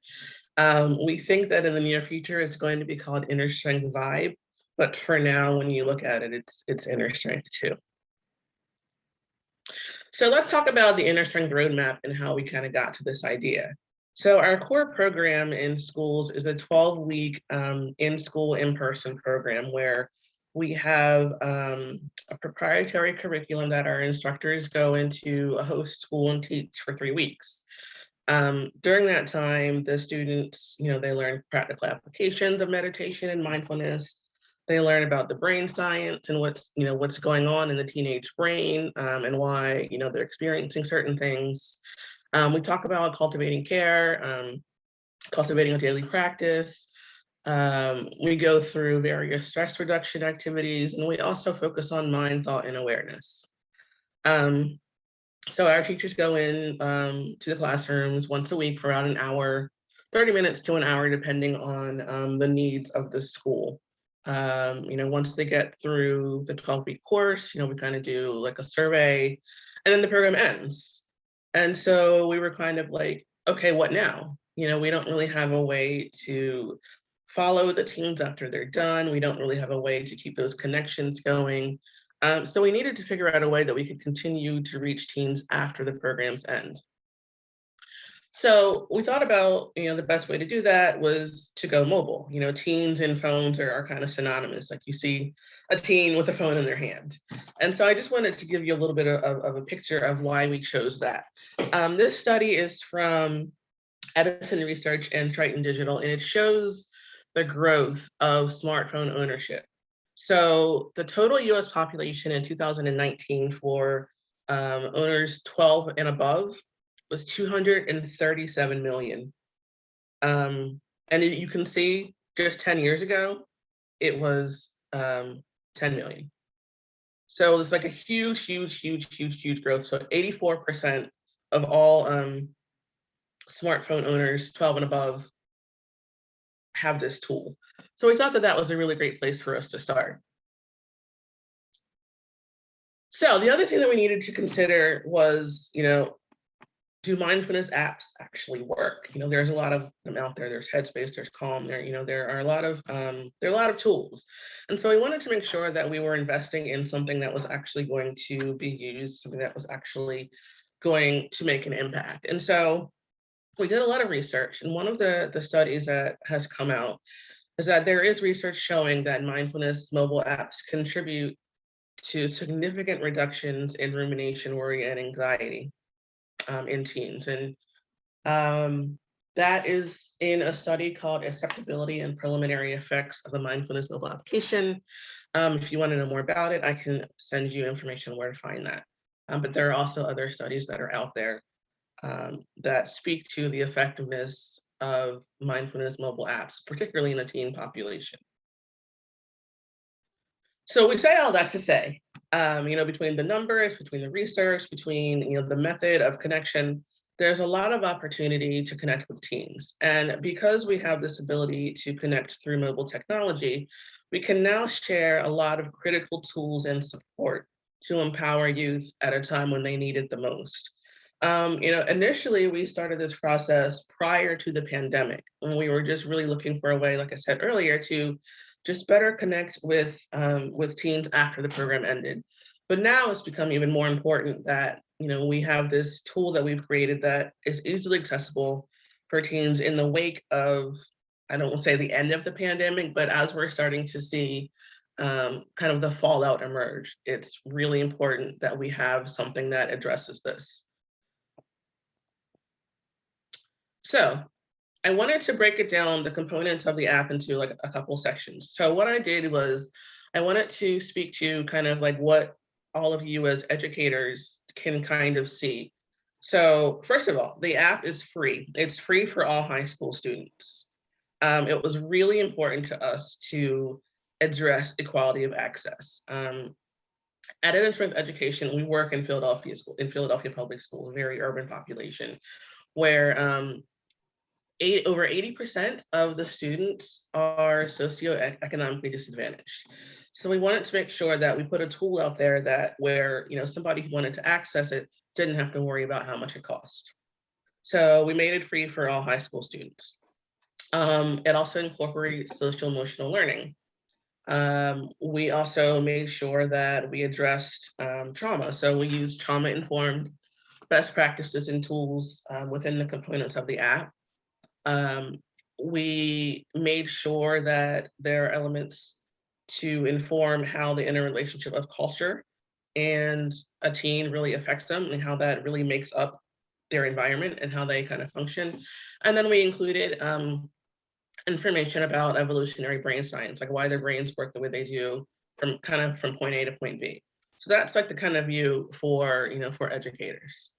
[SPEAKER 6] We think that in the near future it's going to be called Inner Strength Vibe, but for now, when you look at it, it's Inner Strength 2. So let's talk about the Inner Strength Roadmap and how we kind of got to this idea. So our core program in schools is a 12-week in-school, in-person program where we have a proprietary curriculum that our instructors go into a host school and teach for 3 weeks. During that time, the students, they learn practical applications of meditation and mindfulness. They learn about the brain science and what's going on in the teenage brain and why, they're experiencing certain things. We talk about cultivating care, cultivating a daily practice. We go through various stress reduction activities, and we also focus on mind, thought, and awareness. So our teachers go in to the classrooms once a week for about an hour, 30 minutes to an hour, depending on the needs of the school. Once they get through the 12-week course, we kind of do like a survey, and then the program ends. And so we were kind of like, okay, what now? We don't really have a way to follow the teams after they're done. We don't really have a way to keep those connections going. So we needed to figure out a way that we could continue to reach teens after the programs end. So we thought about, the best way to do that was to go mobile. Teens and phones are kind of synonymous. Like you see a teen with a phone in their hand. And so I just wanted to give you a little bit of a picture of why we chose that. This study is from Edison Research and Triton Digital, and it shows the growth of smartphone ownership. So the total US population in 2019 for owners 12 and above was 237 million. And you can see just 10 years ago, it was 10 million. So it's like a huge growth. So 84% of all smartphone owners 12 and above have this tool. So we thought that that was a really great place for us to start. So the other thing that we needed to consider was, do mindfulness apps actually work? There's a lot of them out there. There's Headspace, there's Calm, there are a lot of tools. And so we wanted to make sure that we were investing in something that was actually going to be used, something that was actually going to make an impact. And so we did a lot of research, and one of the studies that has come out is that there is research showing that mindfulness mobile apps contribute to significant reductions in rumination, worry, and anxiety in teens. And that is in a study called Acceptability and Preliminary Effects of a Mindfulness Mobile Application. If you want to know more about it, I can send you information where to find that. But there are also other studies that are out there that speak to the effectiveness of mindfulness mobile apps, particularly in the teen population. So we say all that to say, between the numbers, between the research, between the method of connection, there's a lot of opportunity to connect with teens. And because we have this ability to connect through mobile technology, we can now share a lot of critical tools and support to empower youth at a time when they need it the most. Initially we started this process prior to the pandemic, when we were just really looking for a way, like I said earlier, to just better connect with teens after the program ended. But now it's become even more important that we have this tool that we've created that is easily accessible for teens in the wake of, I don't want to say the end of the pandemic, but as we're starting to see kind of the fallout emerge, it's really important that we have something that addresses this. So I wanted to break it down, the components of the app, into like a couple sections. So what I did was I wanted to speak to kind of like what all of you as educators can kind of see. So first of all, the app is free. It's free for all high school students. It was really important to us to address equality of access. At Eden Strength Education, we work in Philadelphia Public School, a very urban population, where over 80% of the students are socioeconomically disadvantaged. So we wanted to make sure that we put a tool out there that where somebody who wanted to access it didn't have to worry about how much it cost. So we made it free for all high school students. It also incorporates social emotional learning. We also made sure that we addressed trauma. So we used trauma-informed best practices and tools within the components of the app. We made sure that there are elements to inform how the interrelationship of culture and a teen really affects them, and how that really makes up their environment and how they kind of function. And then we included information about evolutionary brain science, like why their brains work the way they do from point A to point B. So that's like the kind of view for for educators.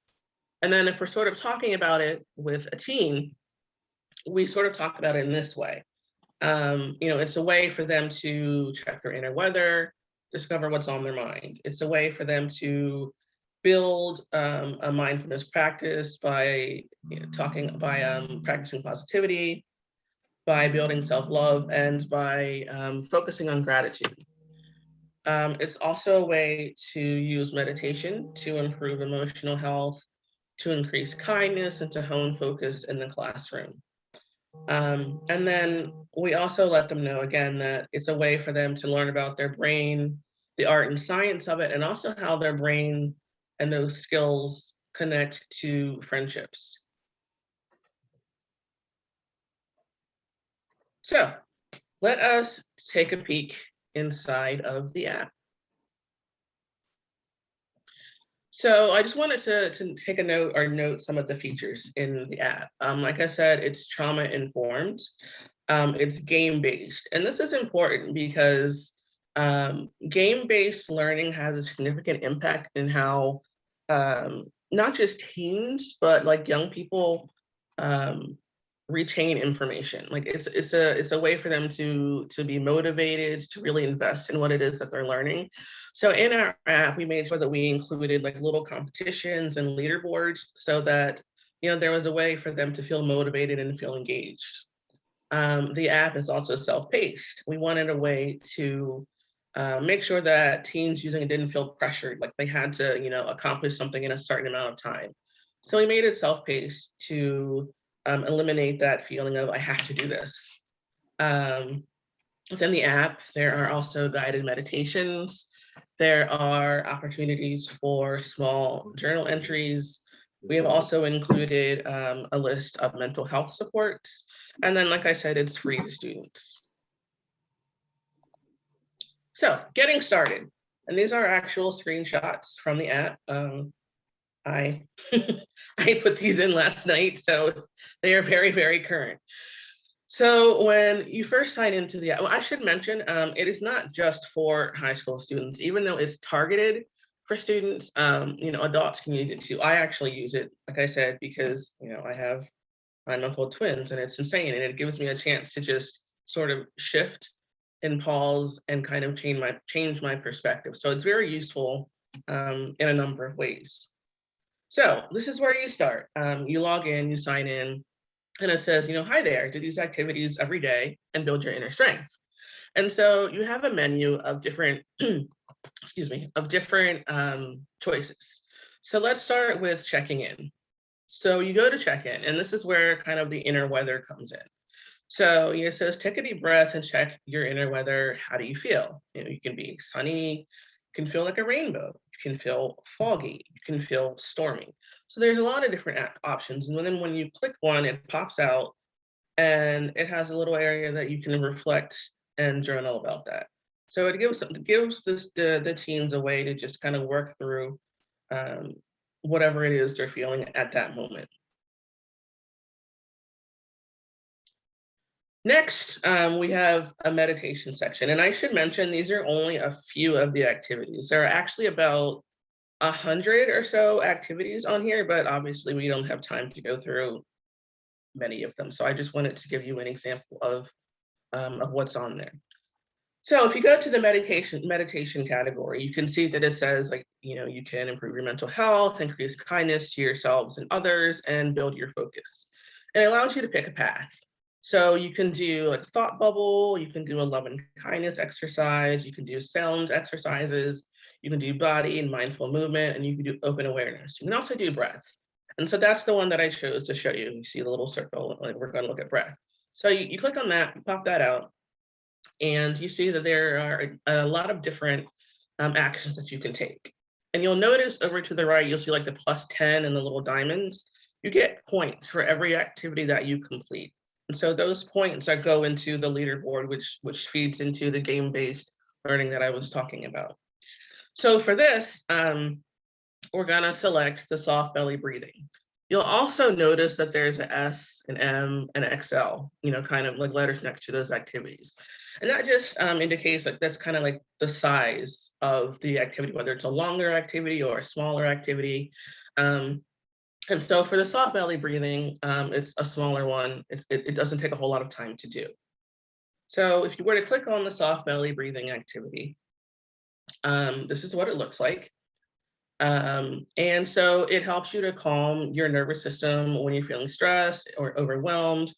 [SPEAKER 6] And then if we're sort of talking about it with a teen, we sort of talk about it in this way. It's a way for them to check their inner weather, discover what's on their mind. It's a way for them to build a mindfulness practice by practicing positivity, by building self-love and by focusing on gratitude. It's also a way to use meditation to improve emotional health, to increase kindness, and to hone focus in the classroom. And then we also let them know, again, that it's a way for them to learn about their brain, the art and science of it, and also how their brain and those skills connect to friendships. So let us take a peek inside of the app. So I just wanted to take a note some of the features in the app. Like I said, it's trauma informed. It's game-based. And this is important because game-based learning has a significant impact in how not just teens, but like young people retain information. Like it's a way for them to be motivated, to really invest in what it is that they're learning. So in our app, we made sure that we included like little competitions and leaderboards so that, you know, there was a way for them to feel motivated and feel engaged. The app is also self-paced. We wanted a way to make sure that teens using it didn't feel pressured, like they had to, you know, accomplish something in a certain amount of time. So we made it self-paced to eliminate that feeling of I have to do this. Within the app, there are also guided meditations. There are opportunities for small journal entries. We have also included a list of mental health supports. And then, like I said, it's free to students. So getting started. And these are actual screenshots from the app. I put these in last night, so they are very, very current. So when you first sign into the app, well, I should mention, it is not just for high school students, even though it's targeted for students, you know, adults can use it too. I actually use it, like I said, because, you know, I have 9-month-old twins and it's insane. And it gives me a chance to just sort of shift and pause and kind of change my perspective. So it's very useful in a number of ways. So this is where you start. You log in, you sign in, and it says, you know, hi there, do these activities every day and build your inner strength. And so you have a menu of different, excuse me, of different choices. So let's start with checking in. So you go to check in, and this is where kind of the inner weather comes in. So it says, take a deep breath and check your inner weather. How do you feel? You know, you can be sunny, you can feel like a rainbow, you can feel foggy, you can feel stormy. So there's a lot of different options. And then when you click one, it pops out and it has a little area that you can reflect and journal about that. So it gives the teens a way to just kind of work through whatever it is they're feeling at that moment. Next, we have a meditation section. And I should mention, these are only a few of the activities. There are actually about 100 or so activities on here, but obviously we don't have time to go through many of them. So I just wanted to give you an example of what's on there. So if you go to the meditation category, you can see that it says, like, you know, you can improve your mental health, increase kindness to yourselves and others, and build your focus. And it allows you to pick a path. So you can do like a thought bubble, you can do a love and kindness exercise, you can do sound exercises, you can do body and mindful movement, and you can do open awareness. You can also do breath. And so that's the one that I chose to show you. You see the little circle, like we're going to look at breath. So you click on that, you pop that out, and you see that there are a lot of different actions that you can take. And you'll notice over to the right, you'll see like the +10 and the little diamonds. You get points for every activity that you complete. And so those points that go into the leaderboard, which feeds into the game-based learning that I was talking about. So for this, we're gonna select the soft belly breathing. You'll also notice that there's an S, an M, and an XL, you know, kind of like letters next to those activities. And that just indicates like that's kind of like the size of the activity, whether it's a longer activity or a smaller activity. And so for the soft belly breathing, it's a smaller one. It doesn't take a whole lot of time to do. So if you were to click on the soft belly breathing activity, this is what it looks like. And so it helps you to calm your nervous system when you're feeling stressed or overwhelmed.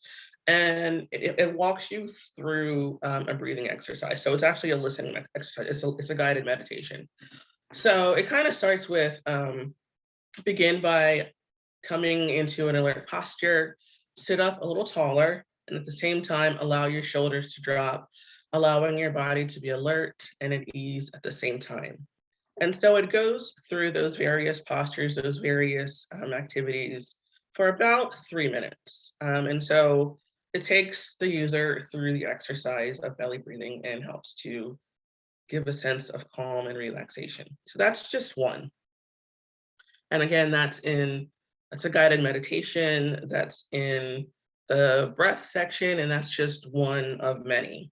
[SPEAKER 6] and it walks you through a breathing exercise. So it's actually a listening exercise. It's a guided meditation. So it kind of starts with begin by coming into an alert posture, sit up a little taller, and at the same time, allow your shoulders to drop, allowing your body to be alert and at ease at the same time. And so it goes through those various postures, those various activities for about 3 minutes. And so it takes the user through the exercise of belly breathing and helps to give a sense of calm and relaxation. So that's just one. And again, that's a guided meditation that's in the breath section, and that's just one of many.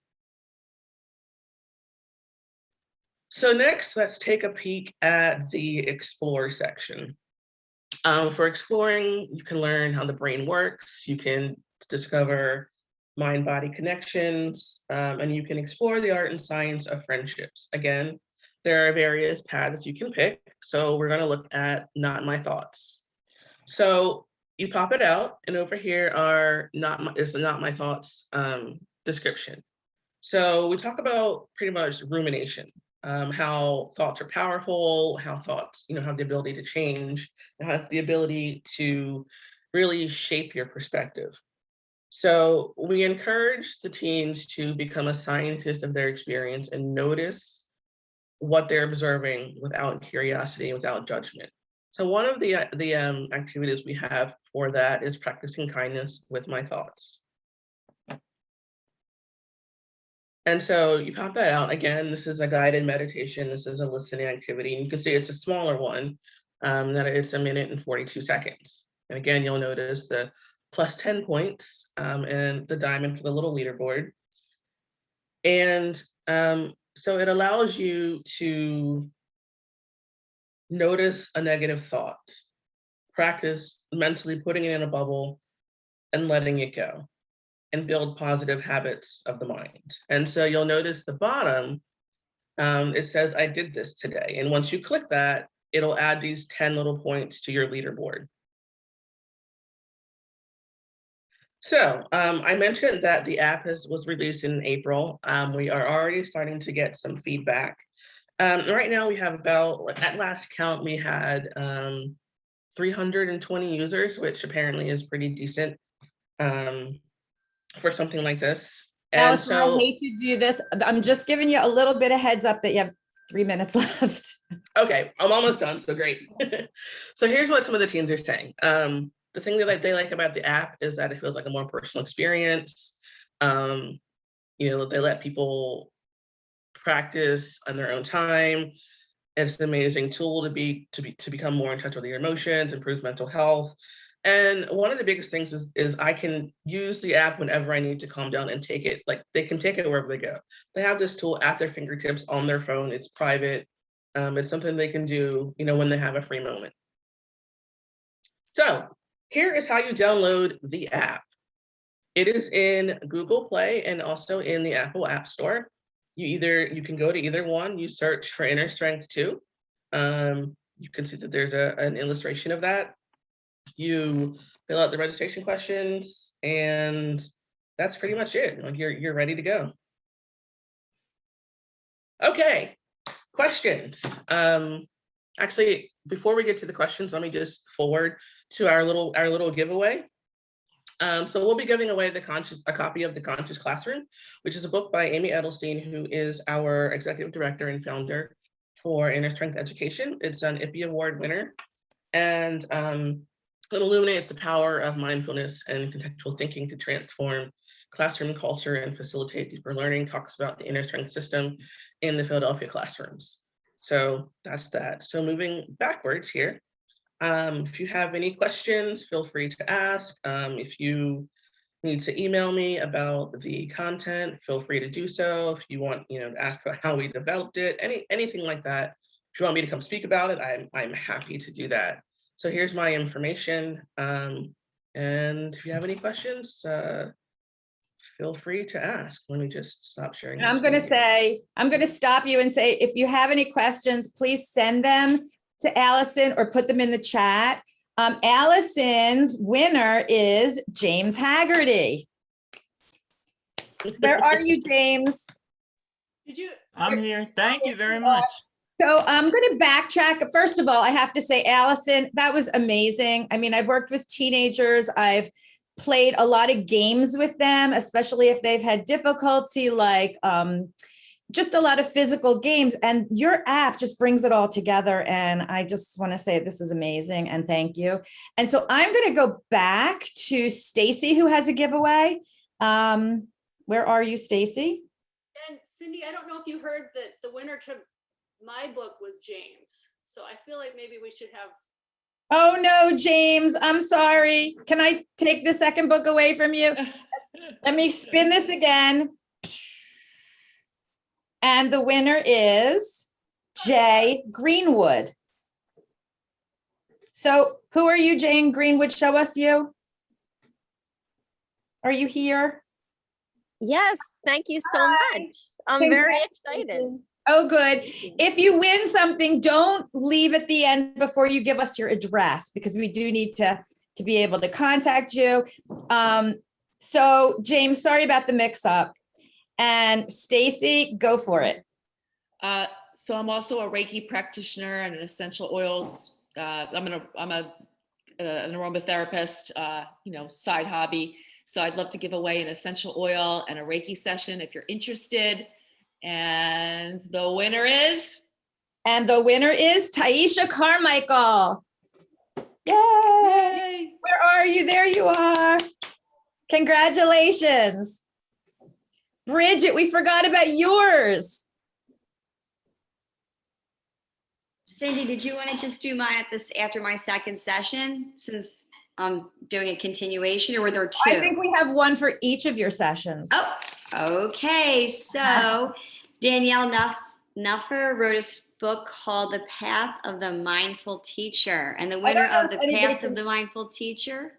[SPEAKER 6] So next, let's take a peek at the explore section. For exploring, you can learn how the brain works, you can discover mind-body connections, and you can explore the art and science of friendships. Again, there are various paths you can pick. So we're going to look at Not My Thoughts. So you pop it out, and over here is the Not My Thoughts description. So we talk about pretty much rumination, how thoughts are powerful, how thoughts, have the ability to change, and have the ability to really shape your perspective. So we encourage the teens to become a scientist of their experience and notice what they're observing without curiosity, without judgment. So one of the activities we have for that is practicing kindness with my thoughts. And so you pop that out. Again, this is a guided meditation. This is a listening activity. And you can see it's a smaller one, that it's 1 minute and 42 seconds. And again, you'll notice the plus 10 points and the diamond for the little leaderboard. And so it allows you to notice a negative thought, practice mentally putting it in a bubble and letting it go, and build positive habits of the mind. And so you'll notice the bottom, it says, I did this today. And once you click that, it'll add these 10 little points to your leaderboard. So I mentioned that the app was released in April. We are already starting to get some feedback. Right now we have about, at last count, we had 320 users, which apparently is pretty decent for something like this. And
[SPEAKER 1] Allison,
[SPEAKER 6] so,
[SPEAKER 1] I hate to do this. I'm just giving you a little bit of heads up that you have 3 minutes left.
[SPEAKER 6] okay, I'm almost done, so great. So here's what some of the teens are saying. The thing that they like about the app is that it feels like a more personal experience. They let people practice on their own time. It's an amazing tool to become more in touch with your emotions, improves mental health. And one of the biggest things is I can use the app whenever I need to calm down and take it. Like they can take it wherever they go. They have this tool at their fingertips on their phone. It's private. It's something they can do, when they have a free moment. So here is how you download the app. It is in Google Play and also in the Apple App Store. You can go to either one. You search for Inner Strength 2. You can see that there's an illustration of that. You fill out the registration questions, and that's pretty much it. Like you're ready to go. Okay, questions. Actually, before we get to the questions, let me just forward to our little giveaway. So we'll be giving away a copy of The Conscious Classroom, which is a book by Amy Edelstein, who is our executive director and founder for Inner Strength Education. It's an IPPY Award winner, and it illuminates the power of mindfulness and contextual thinking to transform classroom culture and facilitate deeper learning. Talks about the inner strength system in the Philadelphia classrooms. So that's that. So moving backwards here, if you have any questions, feel free to ask. If you need to email me about the content, feel free to do so. If you want, to ask about how we developed it, anything like that. If you want me to come speak about it, I'm happy to do that. So here's my information. And if you have any questions, feel free to ask. Let me just stop sharing.
[SPEAKER 1] And I'm going to stop you and say, if you have any questions, please send them to Allison or put them in the chat. Allison's winner is James Haggerty. Where are you, James?
[SPEAKER 2] Did you?
[SPEAKER 7] I'm here. Thank you very much.
[SPEAKER 1] So I'm going to backtrack. First of all, I have to say, Allison, that was amazing. I mean, I've worked with teenagers. I've played a lot of games with them, especially if they've had difficulty, like just a lot of physical games. And your app just brings it all together. And I just want to say this is amazing and thank you. And so I'm going to go back to Stacy, who has a giveaway. Where are you, Stacy?
[SPEAKER 2] And Cindy, I don't know if you heard that the winner to my book was James. So I feel like maybe we should have.
[SPEAKER 1] Oh no, James, I'm sorry. Can I take the second book away from you? Let me spin this again. And the winner is Jay Greenwood. So who are you, Jane Greenwood? Show us you. Are you here?
[SPEAKER 8] Yes, thank you so much. I'm very excited.
[SPEAKER 1] Oh, good. If you win something, don't leave at the end before you give us your address, because we do need to be able to contact you. So James, sorry about the mix up. And Stacy, go for it.
[SPEAKER 3] So I'm also a Reiki practitioner and an essential oils. I'm an aromatherapist, side hobby. So I'd love to give away an essential oil and a Reiki session if you're interested. And the winner is?
[SPEAKER 1] And the winner is Taisha Carmichael. Yay!
[SPEAKER 3] Yay!
[SPEAKER 1] Where are you? There you are. Congratulations. Bridget, we forgot about yours.
[SPEAKER 4] Cindy, did you want to just do mine at this after my second session, since I'm doing a continuation, or were there two?
[SPEAKER 1] I think we have one for each of your sessions.
[SPEAKER 4] Oh, okay. So Danielle Nuffer wrote a book called The Path of the Mindful Teacher, and the winner
[SPEAKER 1] know
[SPEAKER 4] of The
[SPEAKER 1] if anybody
[SPEAKER 4] Path
[SPEAKER 1] can-
[SPEAKER 4] of the Mindful Teacher.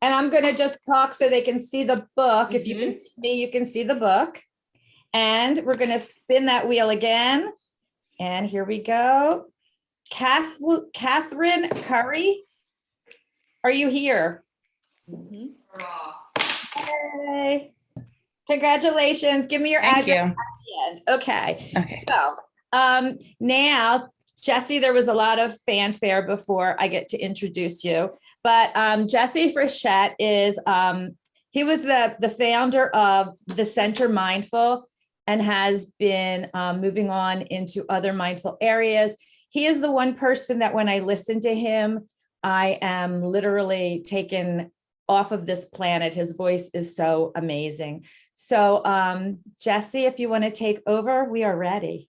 [SPEAKER 1] And I'm going to just talk so they can see the book. If you can see me, you can see the book. And we're going to spin that wheel again. And here we go. Catherine Curry, are you here?
[SPEAKER 3] Mhm.
[SPEAKER 1] Hey. Congratulations. Give me your
[SPEAKER 9] Thank
[SPEAKER 1] address
[SPEAKER 9] you.
[SPEAKER 1] at the end. Okay.
[SPEAKER 9] Okay.
[SPEAKER 1] So now, Jesse, there was a lot of fanfare before I get to introduce you, but Jesse Frechette is, he was the founder of the Center Mindful and has been moving on into other mindful areas. He is the one person that when I listen to him, I am literally taken off of this planet. His voice is so amazing. So Jesse, if you want to take over, we are ready.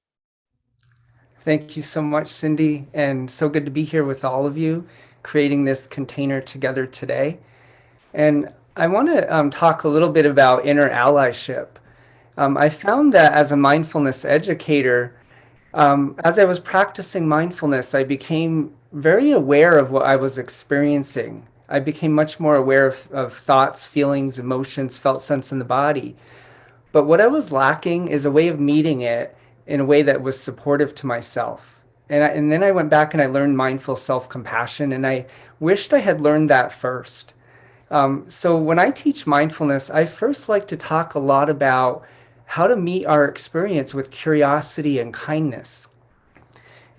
[SPEAKER 10] Thank you so much, Cindy, and so good to be here with all of you, creating this container together today. And I want to talk a little bit about inner allyship. I found that as a mindfulness educator, as I was practicing mindfulness, I became very aware of what I was experiencing. I became much more aware of thoughts, feelings, emotions, felt sense in the body. But what I was lacking is a way of meeting it in a way that was supportive to myself. And then I went back and I learned mindful self-compassion, and I wished I had learned that first. So when I teach mindfulness, I first like to talk a lot about how to meet our experience with curiosity and kindness.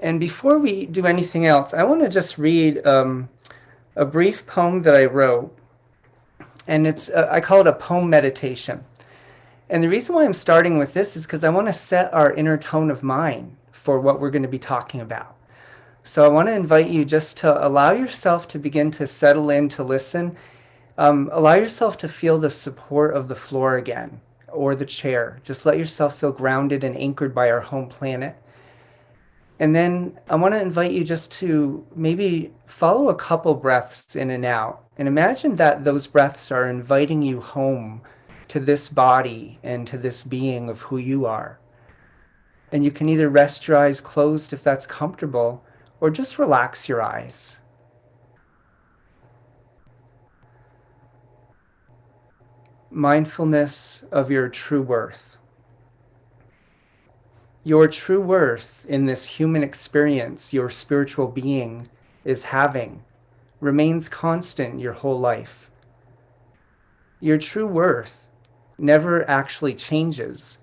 [SPEAKER 10] And before we do anything else, I want to just read a brief poem that I wrote. And I call it a poem meditation. And the reason why I'm starting with this is because I want to set our inner tone of mind for what we're going to be talking about. So I want to invite you just to allow yourself to begin to settle in, to listen. Allow yourself to feel the support of the floor again, or the chair. Just let yourself feel grounded and anchored by our home planet. And then I want to invite you just to maybe follow a couple breaths in and out. And imagine that those breaths are inviting you home to this body and to this being of who you are. And you can either rest your eyes closed if that's comfortable, or just relax your eyes. Mindfulness of your true worth. Your true worth in this human experience your spiritual being is having remains constant your whole life. Your true worth never actually changes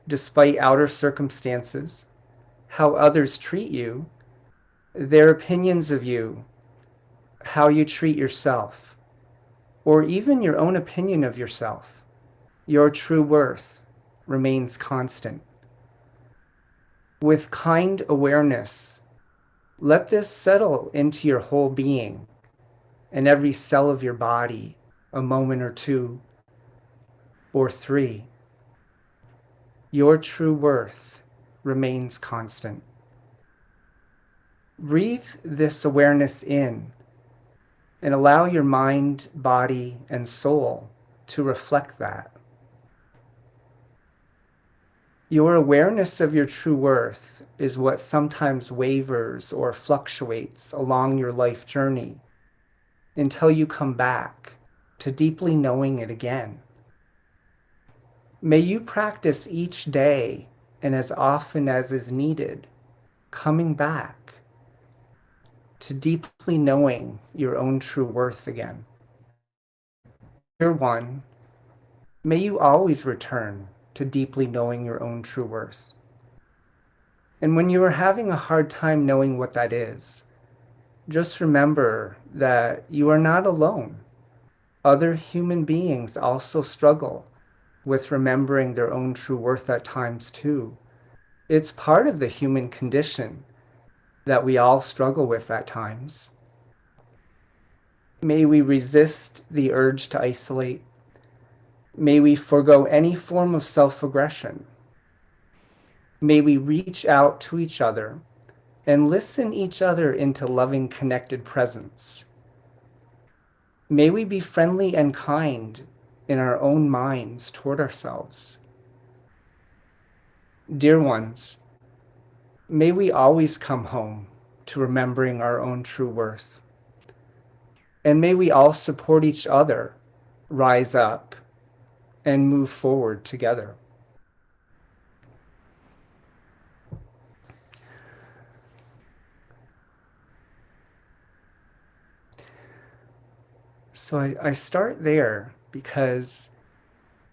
[SPEAKER 10] despite outer circumstances, how others treat you, their opinions of you, how you treat yourself, or even your own opinion of yourself, your true worth remains constant. With kind awareness, let this settle into your whole being and every cell of your body a moment or two or three. Your true worth remains constant. Breathe this awareness in and allow your mind, body, and soul to reflect that. Your awareness of your true worth is what sometimes wavers or fluctuates along your life journey until you come back to deeply knowing it again. May you practice each day and as often as is needed, coming back to deeply knowing your own true worth again. Dear one, may you always return to deeply knowing your own true worth. And when you are having a hard time knowing what that is, just remember that you are not alone. Other human beings also struggle with remembering their own true worth at times too. It's part of the human condition that we all struggle with at times. May we resist the urge to isolate. May we forego any form of self-aggression. May we reach out to each other and listen each other into loving, connected presence. May we be friendly and kind in our own minds toward ourselves. Dear ones, may we always come home to remembering our own true worth. And may we all support each other, rise up, and move forward together. So I start there because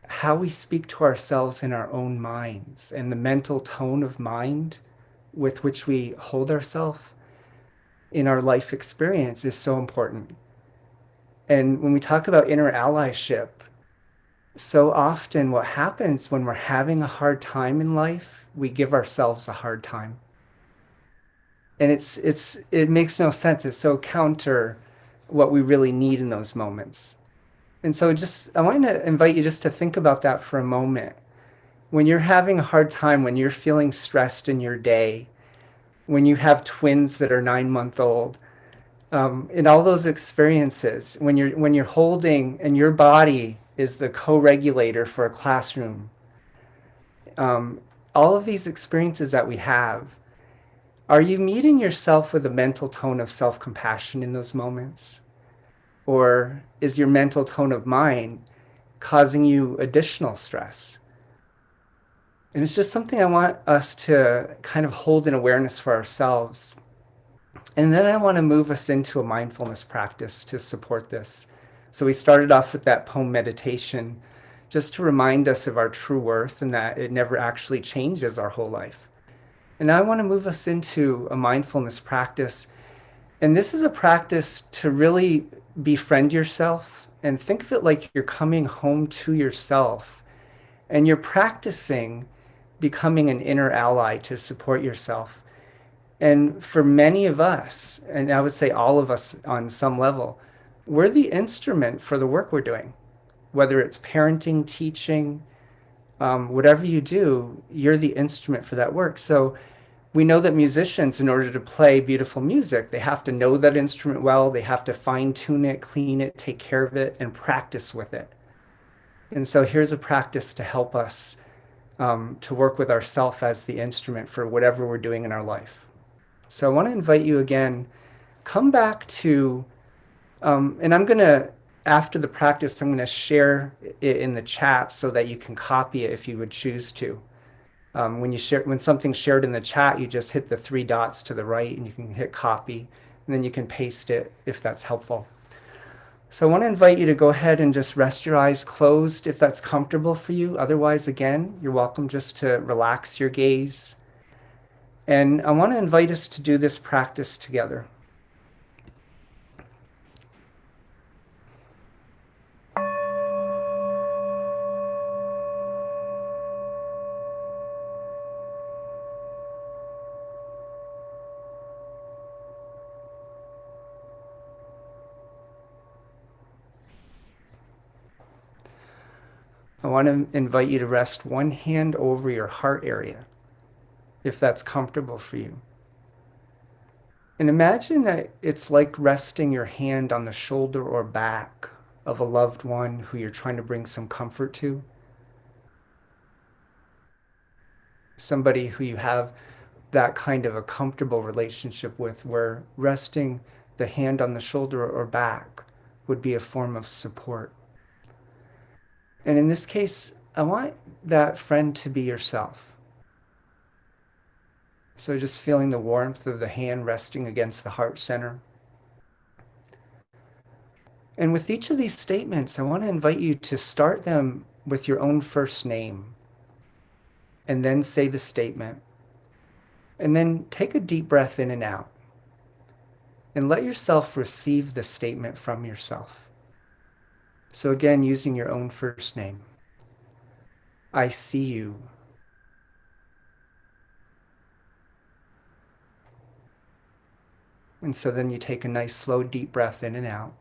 [SPEAKER 10] how we speak to ourselves in our own minds and the mental tone of mind with which we hold ourselves in our life experience is so important. And when we talk about inner allyship, so often what happens when we're having a hard time in life, we give ourselves a hard time. And it makes no sense. It's so counter what we really need in those moments. And so I want to invite you just to think about that for a moment. When you're having a hard time, when you're feeling stressed in your day, when you have twins that are 9-month-old, in all those experiences, when you're holding, and your body is the co-regulator for a classroom, all of these experiences that we have, are you meeting yourself with a mental tone of self-compassion in those moments? Or is your mental tone of mind causing you additional stress? And it's just something I want us to kind of hold in awareness for ourselves. And then I want to move us into a mindfulness practice to support this. So we started off with that poem meditation, just to remind us of our true worth and that it never actually changes our whole life. And I want to move us into a mindfulness practice. And this is a practice to really befriend yourself and think of it like you're coming home to yourself and you're practicing becoming an inner ally to support yourself. And for many of us, and I would say all of us on some level, we're the instrument for the work we're doing. Whether it's parenting, teaching, whatever you do, you're the instrument for that work. So we know that musicians, in order to play beautiful music, they have to know that instrument well, they have to fine tune it, clean it, take care of it, and practice with it. And so here's a practice to help us to work with ourself as the instrument for whatever we're doing in our life. So I want to invite you again, come back to, and I'm going to, after the practice, I'm going to share it in the chat so that you can copy it if you would choose to. When something's shared in the chat, you just hit the 3 dots to the right and you can hit copy, and then you can paste it if that's helpful. So I want to invite you to go ahead and just rest your eyes closed if that's comfortable for you. Otherwise, again, you're welcome just to relax your gaze. And I want to invite us to do this practice together. I want to invite you to rest one hand over your heart area, if that's comfortable for you. And imagine that it's like resting your hand on the shoulder or back of a loved one who you're trying to bring some comfort to. Somebody who you have that kind of a comfortable relationship with, where resting the hand on the shoulder or back would be a form of support. And in this case, I want that friend to be yourself. So just feeling the warmth of the hand resting against the heart center. And with each of these statements, I want to invite you to start them with your own first name, and then say the statement. And then take a deep breath in and out. And let yourself receive the statement from yourself. So again, using your own first name. I see you. And so then you take a nice slow deep breath in and out.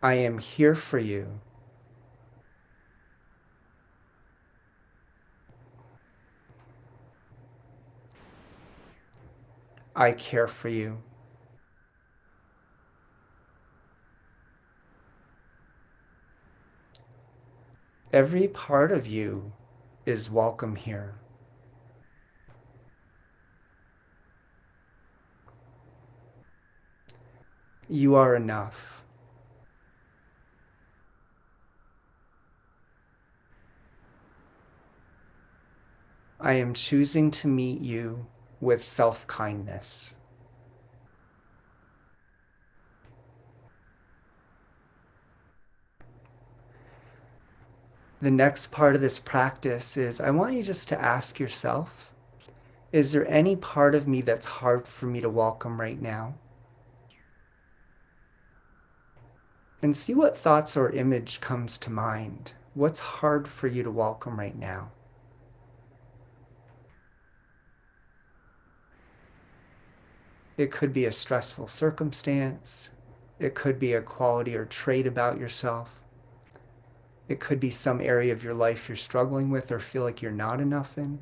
[SPEAKER 10] I am here for you. I care for you. Every part of you is welcome here. You are enough. I am choosing to meet you with self-kindness. The next part of this practice is, I want you just to ask yourself, is there any part of me that's hard for me to welcome right now? And see what thoughts or image comes to mind. What's hard for you to welcome right now? It could be a stressful circumstance. It could be a quality or trait about yourself. It could be some area of your life you're struggling with or feel like you're not enough in.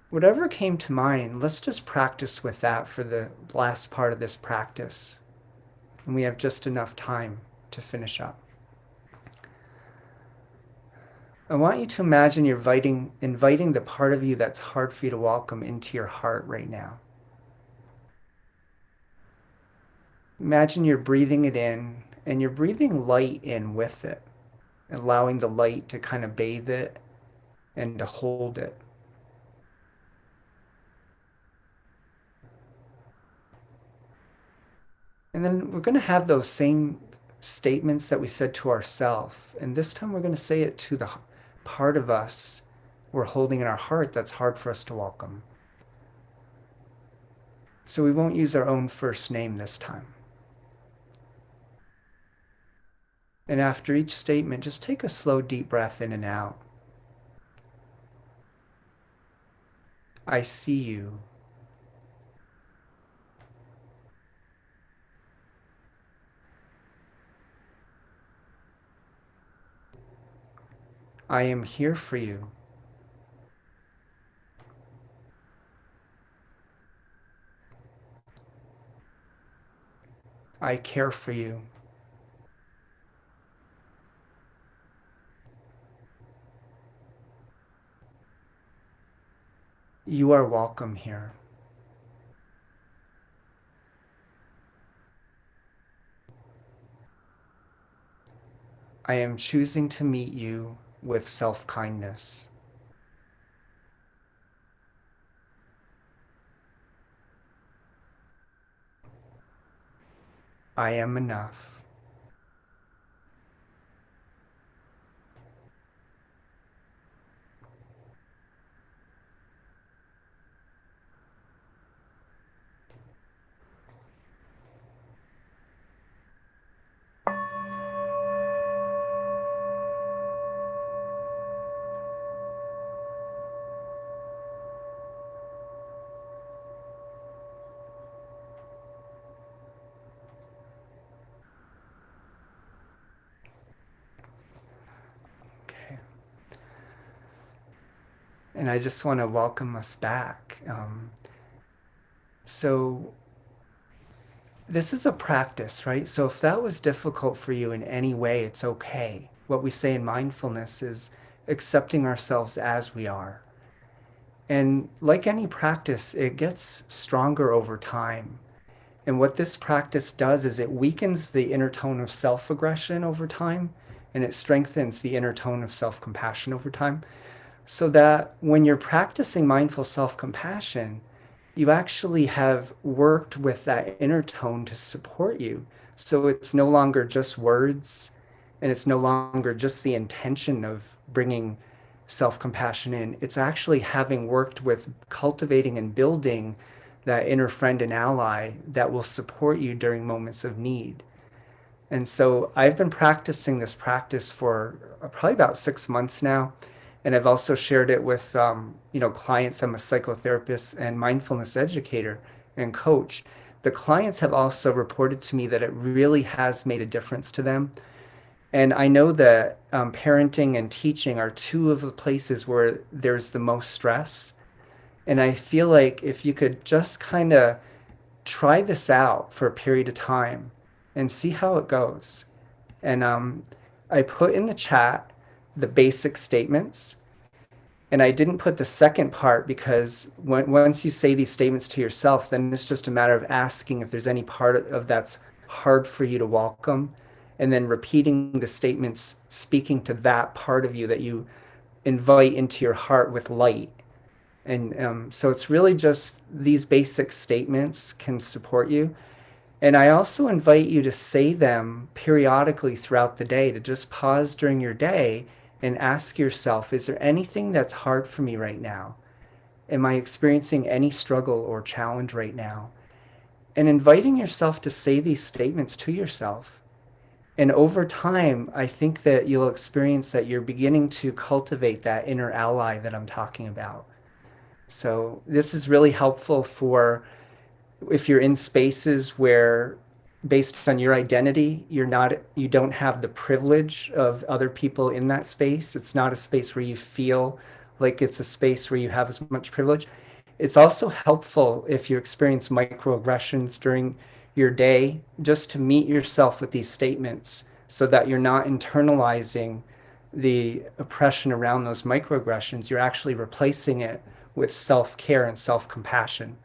[SPEAKER 10] Whatever came to mind, let's just practice with that for the last part of this practice. And we have just enough time to finish up. I want you to imagine you're inviting the part of you that's hard for you to welcome into your heart right now. Imagine you're breathing it in, and you're breathing light in with it, allowing the light to kind of bathe it and to hold it. And then we're going to have those same statements that we said to ourselves. And this time we're going to say it to the part of us we're holding in our heart that's hard for us to welcome. So we won't use our own first name this time. And after each statement, just take a slow, deep breath in and out. I see you. I am here for you. I care for you. You are welcome here. I am choosing to meet you with self-kindness. I am enough. Okay. And I just want to welcome us back. So this is a practice, right? So if that was difficult for you in any way, it's okay. What we say in mindfulness is accepting ourselves as we are. And like any practice, it gets stronger over time. And what this practice does is it weakens the inner tone of self-aggression over time, and it strengthens the inner tone of self-compassion over time. So that when you're practicing mindful self-compassion, you actually have worked with that inner tone to support you. So it's no longer just words, and it's no longer just the intention of bringing self-compassion in. It's actually having worked with cultivating and building that inner friend and ally that will support you during moments of need. And so I've been practicing this practice for probably about 6 months now. And I've also shared it with clients. I'm a psychotherapist and mindfulness educator and coach. The clients have also reported to me that it really has made a difference to them. And I know that parenting and teaching are two of the places where there's the most stress. And I feel like if you could just kind of try this out for a period of time and see how it goes. And I put in the chat the basic statements. And I didn't put the second part because once you say these statements to yourself, then it's just a matter of asking if there's any part of that's hard for you to welcome, and then repeating the statements, speaking to that part of you that you invite into your heart with light. And so it's really just these basic statements can support you. And I also invite you to say them periodically throughout the day, to just pause during your day and ask yourself, is there anything that's hard for me right now? Am I experiencing any struggle or challenge right now? And inviting yourself to say these statements to yourself. And over time, I think that you'll experience that you're beginning to cultivate that inner ally that I'm talking about. So this is really helpful for if you're in spaces where based on your identity, you don't have the privilege of other people in that space. It's not a space where you feel like it's a space where you have as much privilege. It's also helpful if you experience microaggressions during your day, just to meet yourself with these statements so that you're not internalizing the oppression around those microaggressions. You're actually replacing it with self-care and self-compassion.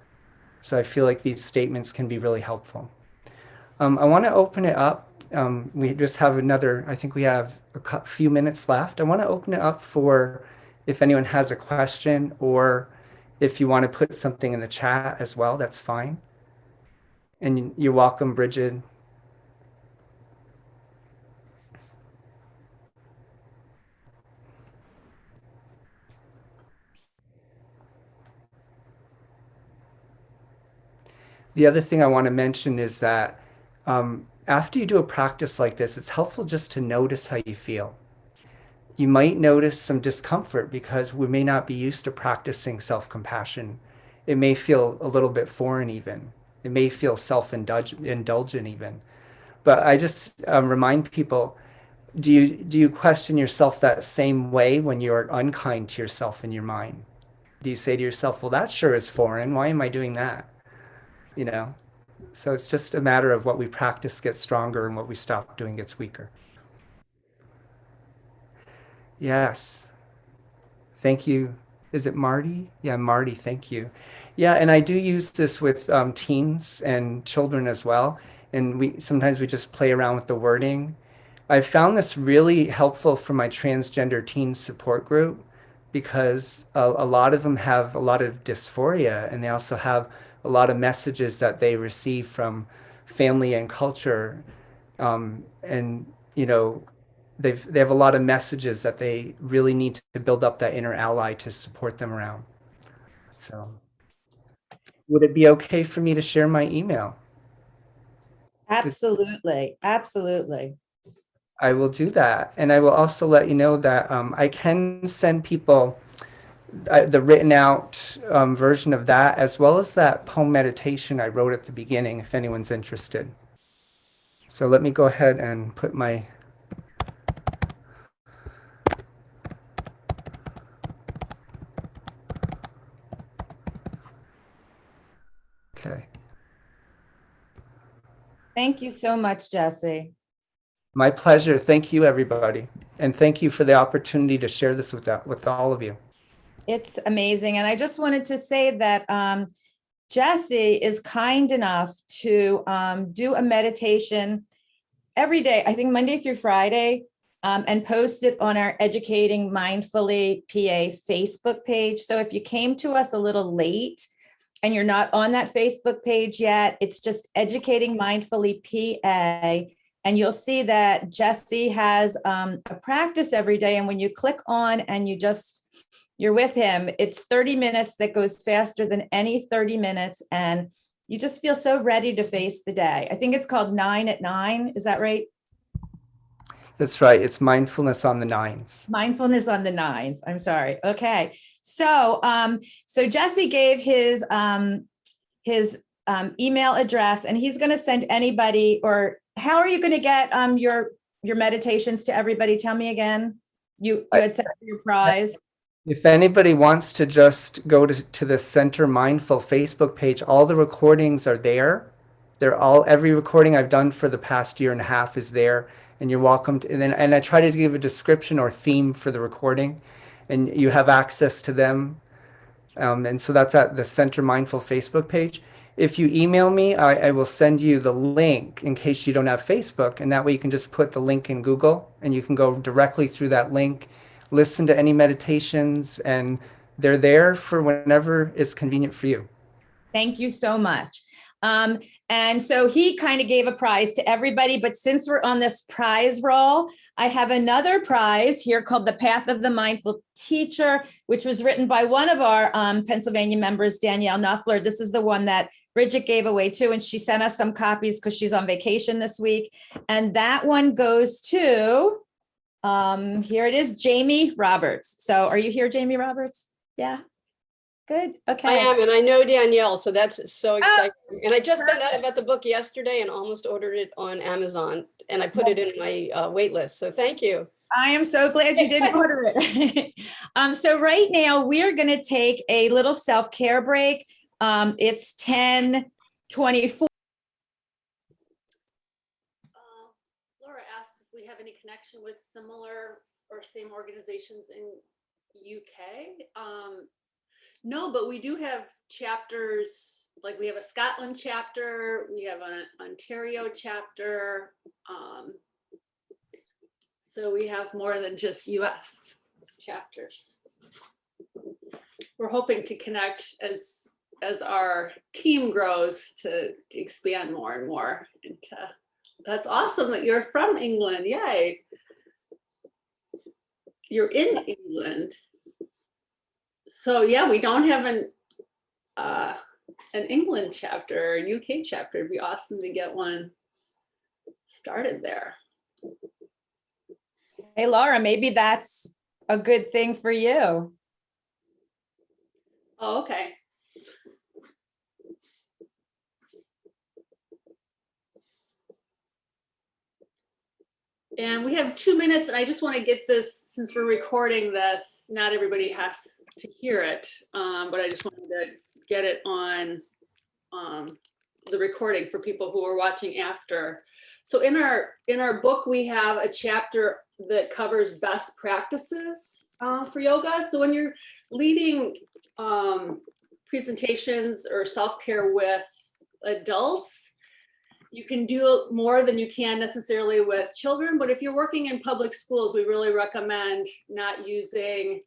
[SPEAKER 10] So I feel like these statements can be really helpful. I want to open it up. We just have I think we have a few minutes left. I want to open it up for if anyone has a question, or if you want to put something in the chat as well, that's fine. And you're welcome, Bridget. The other thing I want to mention is that after you do a practice like this, it's helpful just to notice how you feel. You might notice some discomfort because we may not be used to practicing self-compassion. It may feel a little bit foreign even. It may feel self-indulgent even. But I just remind people, do you question yourself that same way when you're unkind to yourself in your mind? Do you say to yourself, well, that sure is foreign. Why am I doing that? You know? So it's just a matter of what we practice gets stronger and what we stop doing gets weaker. Yes. Thank you. Is it Marty? Yeah, Marty, thank you. Yeah, and I do use this with teens and children as well. And sometimes we just play around with the wording. I found this really helpful for my transgender teen support group because a lot of them have a lot of dysphoria, and they also have a lot of messages that they receive from family and culture. And, you know, they have a lot of messages that they really need to build up that inner ally to support them around. So would it be okay for me to share my email?
[SPEAKER 1] Absolutely, absolutely.
[SPEAKER 10] I will do that. And I will also let you know that I can send people the written out version of that, as well as that poem meditation I wrote at the beginning, if anyone's interested. So let me go ahead and put my okay.
[SPEAKER 1] Thank you so much, Jesse.
[SPEAKER 10] My pleasure. Thank you, everybody. And thank you for the opportunity to share this with all of you.
[SPEAKER 1] It's amazing. And I just wanted to say that Jesse is kind enough to do a meditation every day, I think Monday through Friday, and post it on our Educating Mindfully PA Facebook page. So if you came to us a little late and you're not on that Facebook page yet, it's just Educating Mindfully PA. And you'll see that Jesse has a practice every day. And when you click on and you're with him, it's 30 minutes that goes faster than any 30 minutes. And you just feel so ready to face the day. I think it's called 9 at 9. Is that right?
[SPEAKER 10] That's right. It's mindfulness on the nines.
[SPEAKER 1] Mindfulness on the nines. I'm sorry. Okay. So, so Jesse gave his email address, and he's going to send anybody, or how are you going to get your meditations to everybody? Tell me again. You had sent your prize.
[SPEAKER 10] If anybody wants to just go to the Center Mindful Facebook page, all the recordings are there. Every recording I've done for the past year and a half is there, and you're welcome to, and I try to give a description or theme for the recording, and you have access to them. And so that's at the Center Mindful Facebook page. If you email me, I will send you the link in case you don't have Facebook, and that way you can just put the link in Google and you can go directly through that link, listen to any meditations, and they're there for whenever is convenient for you.
[SPEAKER 1] Thank you so much. And so he kind of gave a prize to everybody, but since we're on this prize roll, I have another prize here called The Path of the Mindful Teacher, which was written by one of our Pennsylvania members, Danielle Nuffler. This is the one that Bridget gave away too, and she sent us some copies because she's on vacation this week. And that one goes to, here it is, Jamie Roberts. So are you here, Jamie Roberts? Yeah. Good. Okay.
[SPEAKER 9] I am, and I know Danielle, so that's so exciting. And I just found out about the book yesterday and almost ordered it on Amazon, and I put it in my wait list. So thank you.
[SPEAKER 1] I am so glad you didn't order it. So right now we're going to take a little self-care break. It's 10:24.
[SPEAKER 2] Laura asked if we have any connection with similar or same organizations in UK. No, but we do have chapters, like we have a Scotland chapter, we have an Ontario chapter. So we have more than just US chapters. We're hoping to connect as our team grows to expand more and more. That's awesome that you're from England. Yay. You're in England. So yeah, we don't have an England chapter or UK chapter. It'd be awesome to get one started there.
[SPEAKER 1] Hey, Laura, maybe that's a good thing for you.
[SPEAKER 2] Oh, okay. And we have 2 minutes, and I just want to get this, since we're recording this, not everybody has to hear it, but I just wanted to get it on the recording for people who are watching after. So in our book, we have a chapter that covers best practices for yoga. So when you're leading presentations or self-care with adults, you can do more than you can necessarily with children, but if you're working in public schools, we really recommend not using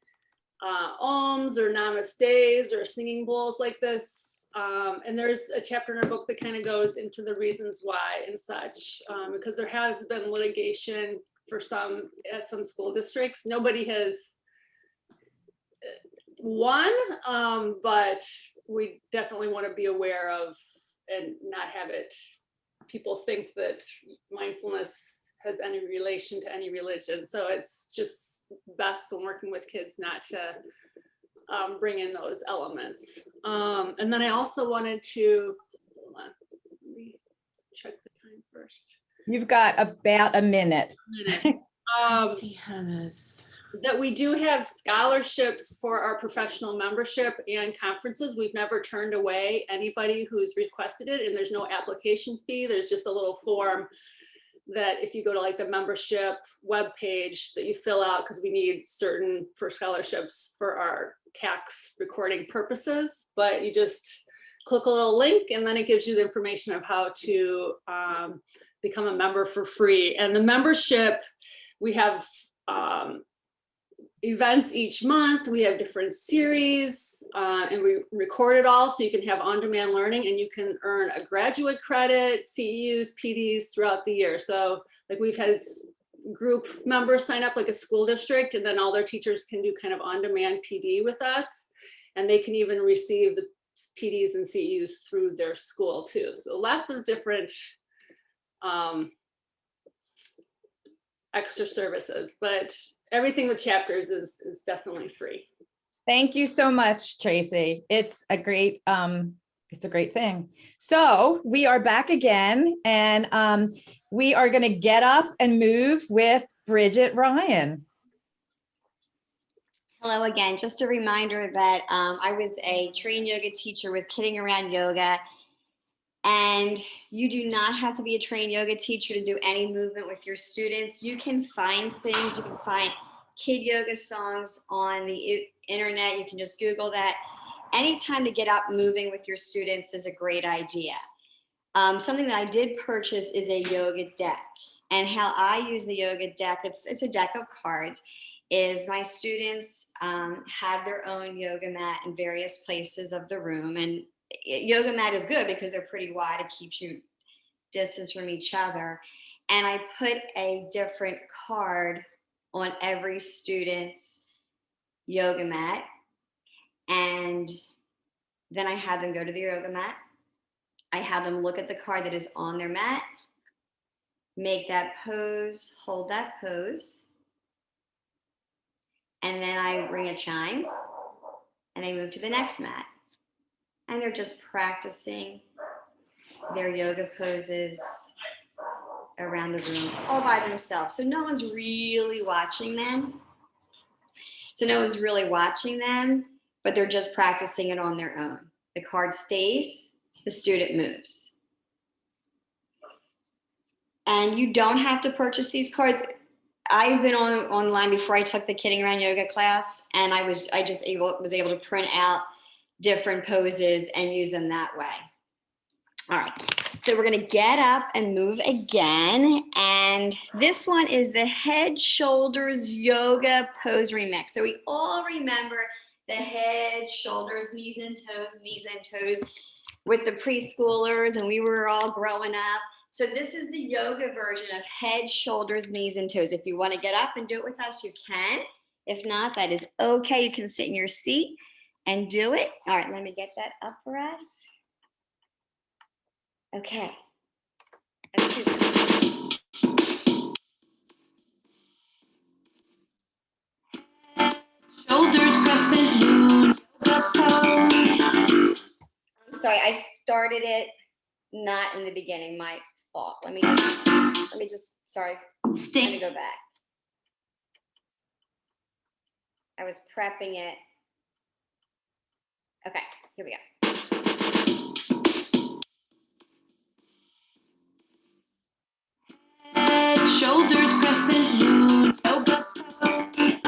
[SPEAKER 2] ohms or namastes or singing bowls like this And there's a chapter in our book that kind of goes into the reasons why and such, because there has been litigation for some at some school districts. Nobody has won, but we definitely want to be aware of and not have it, people think that mindfulness has any relation to any religion. So it's just best when working with kids not to bring in those elements. And then I also wanted to, hold on, let me check the time first.
[SPEAKER 1] You've got about a minute.
[SPEAKER 2] That we do have scholarships for our professional membership and conferences. We've never turned away anybody who's requested it, and there's no application fee. There's just a little form that if you go to like the membership webpage that you fill out, because we need certain for scholarships for our tax recording purposes, but you just click a little link and then it gives you the information of how to become a member for free. And the membership, we have events each month. We have different series and we record it all so you can have on-demand learning, and you can earn a graduate credit, CEUs, PDs throughout the year. So like we've had group members sign up like a school district, and then all their teachers can do kind of on-demand PD with us. And they can even receive the PDs and CEUs through their school too. So lots of different extra services, but everything with chapters is definitely free.
[SPEAKER 1] Thank you so much, Tracy. It's a great thing. So we are back again, and we are going to get up and move with Bridget Ryan.
[SPEAKER 4] Hello again. Just a reminder that I was a trained yoga teacher with Kidding Around Yoga. And you do not have to be a trained yoga teacher to do any movement with your students. You can find things, you can find kid yoga songs on the internet. You can just Google that. Anytime to get up moving with your students is a great idea. Something that I did purchase is a yoga deck. And how I use the yoga deck, it's a deck of cards, is my students have their own yoga mat in various places of the room. And yoga mat is good because they're pretty wide. It keeps you distance from each other. And I put a different card on every student's yoga mat. And then I had them go to the yoga mat. I had them look at the card that is on their mat, make that pose, hold that pose. And then I ring a chime and they move to the next mat. And they're just practicing their yoga poses around the room all by themselves. So no one's really watching them. But they're just practicing it on their own. The card stays, the student moves. And you don't have to purchase these cards. I've been online before I took the Kidding Around Yoga class, and I was able to print out different poses and use them that way. All right, so we're gonna get up and move again. And this one is the Head Shoulders Yoga Pose Remix. So we all remember the head, shoulders, knees and toes with the preschoolers, and we were all growing up. So this is the yoga version of head, shoulders, knees and toes. If you wanna get up and do it with us, you can. If not, that is okay. You can sit in your seat and do it. All right, let me get that up for us. Okay, let's do something.
[SPEAKER 5] Shoulders crescent moon, yoga pose.
[SPEAKER 4] I'm sorry, I started it not in the beginning, my fault. Let me just, sorry, let me go back. I was prepping it. Okay, here we go.
[SPEAKER 5] Head, shoulders, crescent moon, yoga pose.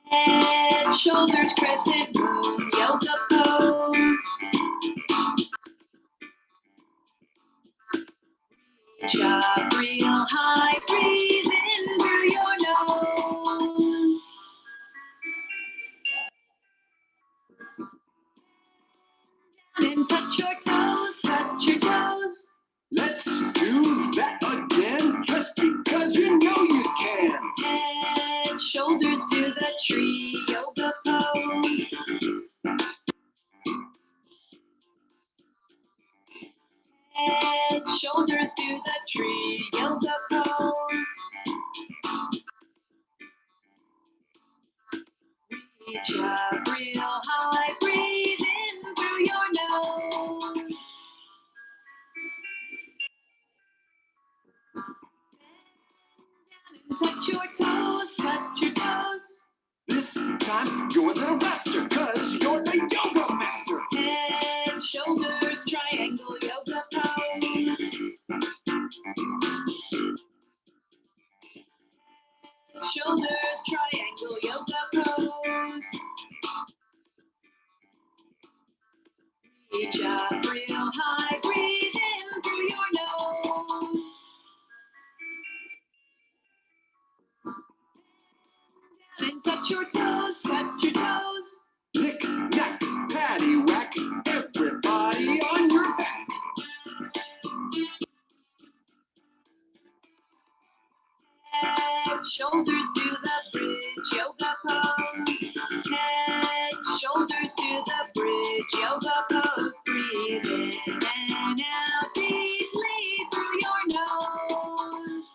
[SPEAKER 5] Head, shoulders, crescent moon, yoga pose. Reach up real high, breathe in through your nose. and touch your toes, touch your toes.
[SPEAKER 11] Let's do that again, just because you know you can.
[SPEAKER 5] Head, shoulders, do the tree yoga pose. Head, shoulders, do the tree yoga pose. Reach up real high, breathe in through your nose. Bend down and touch your toes, touch your toes.
[SPEAKER 11] This time, go a little faster, cause you're the yoga master.
[SPEAKER 5] Head, shoulders, triangle yoga pose. Head, shoulders, triangle yoga pose. Reach up real high, breathe in through your nose. And touch your toes, touch your toes.
[SPEAKER 11] Knick, knack, patty, whack, everybody on your back.
[SPEAKER 5] Head, shoulders, do the bridge yoga pose. Head, shoulders, do the bridge yoga pose. Breathe in and out deeply through your nose.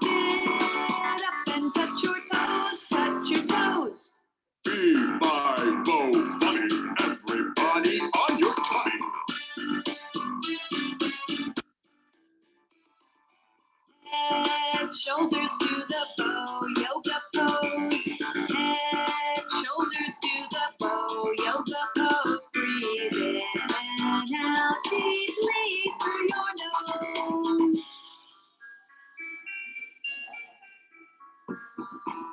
[SPEAKER 5] Sit up and touch your toes, touch your toes.
[SPEAKER 11] Be my bow bunny, everybody on your tummy.
[SPEAKER 5] Head, shoulders, do the bow yoga pose. Head, shoulders, do the bow yoga pose. Breathe in and out deeply through your nose.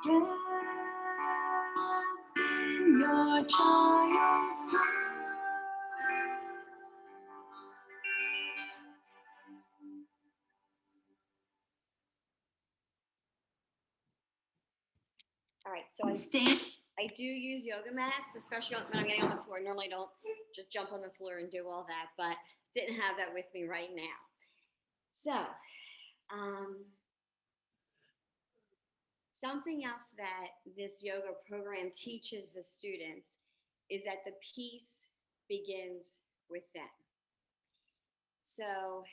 [SPEAKER 5] Rest in your child's pose.
[SPEAKER 4] All right, so I do use yoga mats, especially when I'm getting on the floor. Normally I don't just jump on the floor and do all that, but didn't have that with me right now. So, something else that this yoga program teaches the students is that the peace begins with them. So,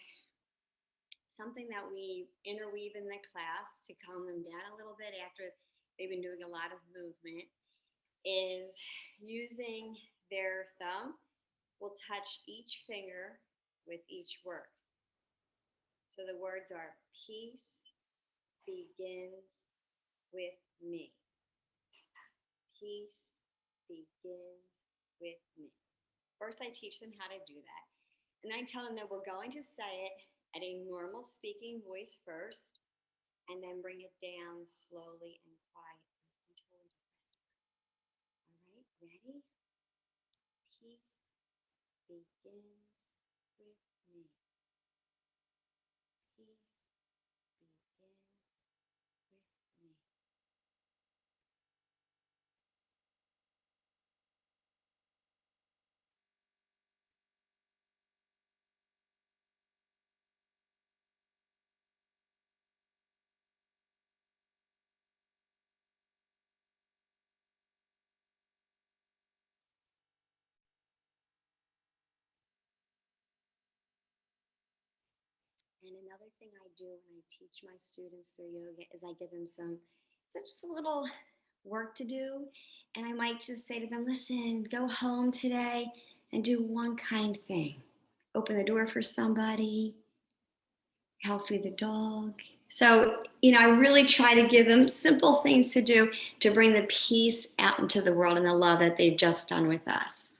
[SPEAKER 4] something that we interweave in the class to calm them down a little bit after they've been doing a lot of movement is using their thumb will touch each finger with each word. So the words are peace begins with me. Peace begins with me. First, I teach them how to do that. And I tell them that we're going to say it at a normal speaking voice first, and then bring it down slowly and quietly until we whisper. All right, ready? Peace begins with me. Peace begins with me. And another thing I do when I teach my students through yoga is I give them just a little work to do. And I might just say to them, listen, go home today and do one kind thing. Open the door for somebody, help feed the dog. So, I really try to give them simple things to do to bring the peace out into the world and the love that they've just done with us.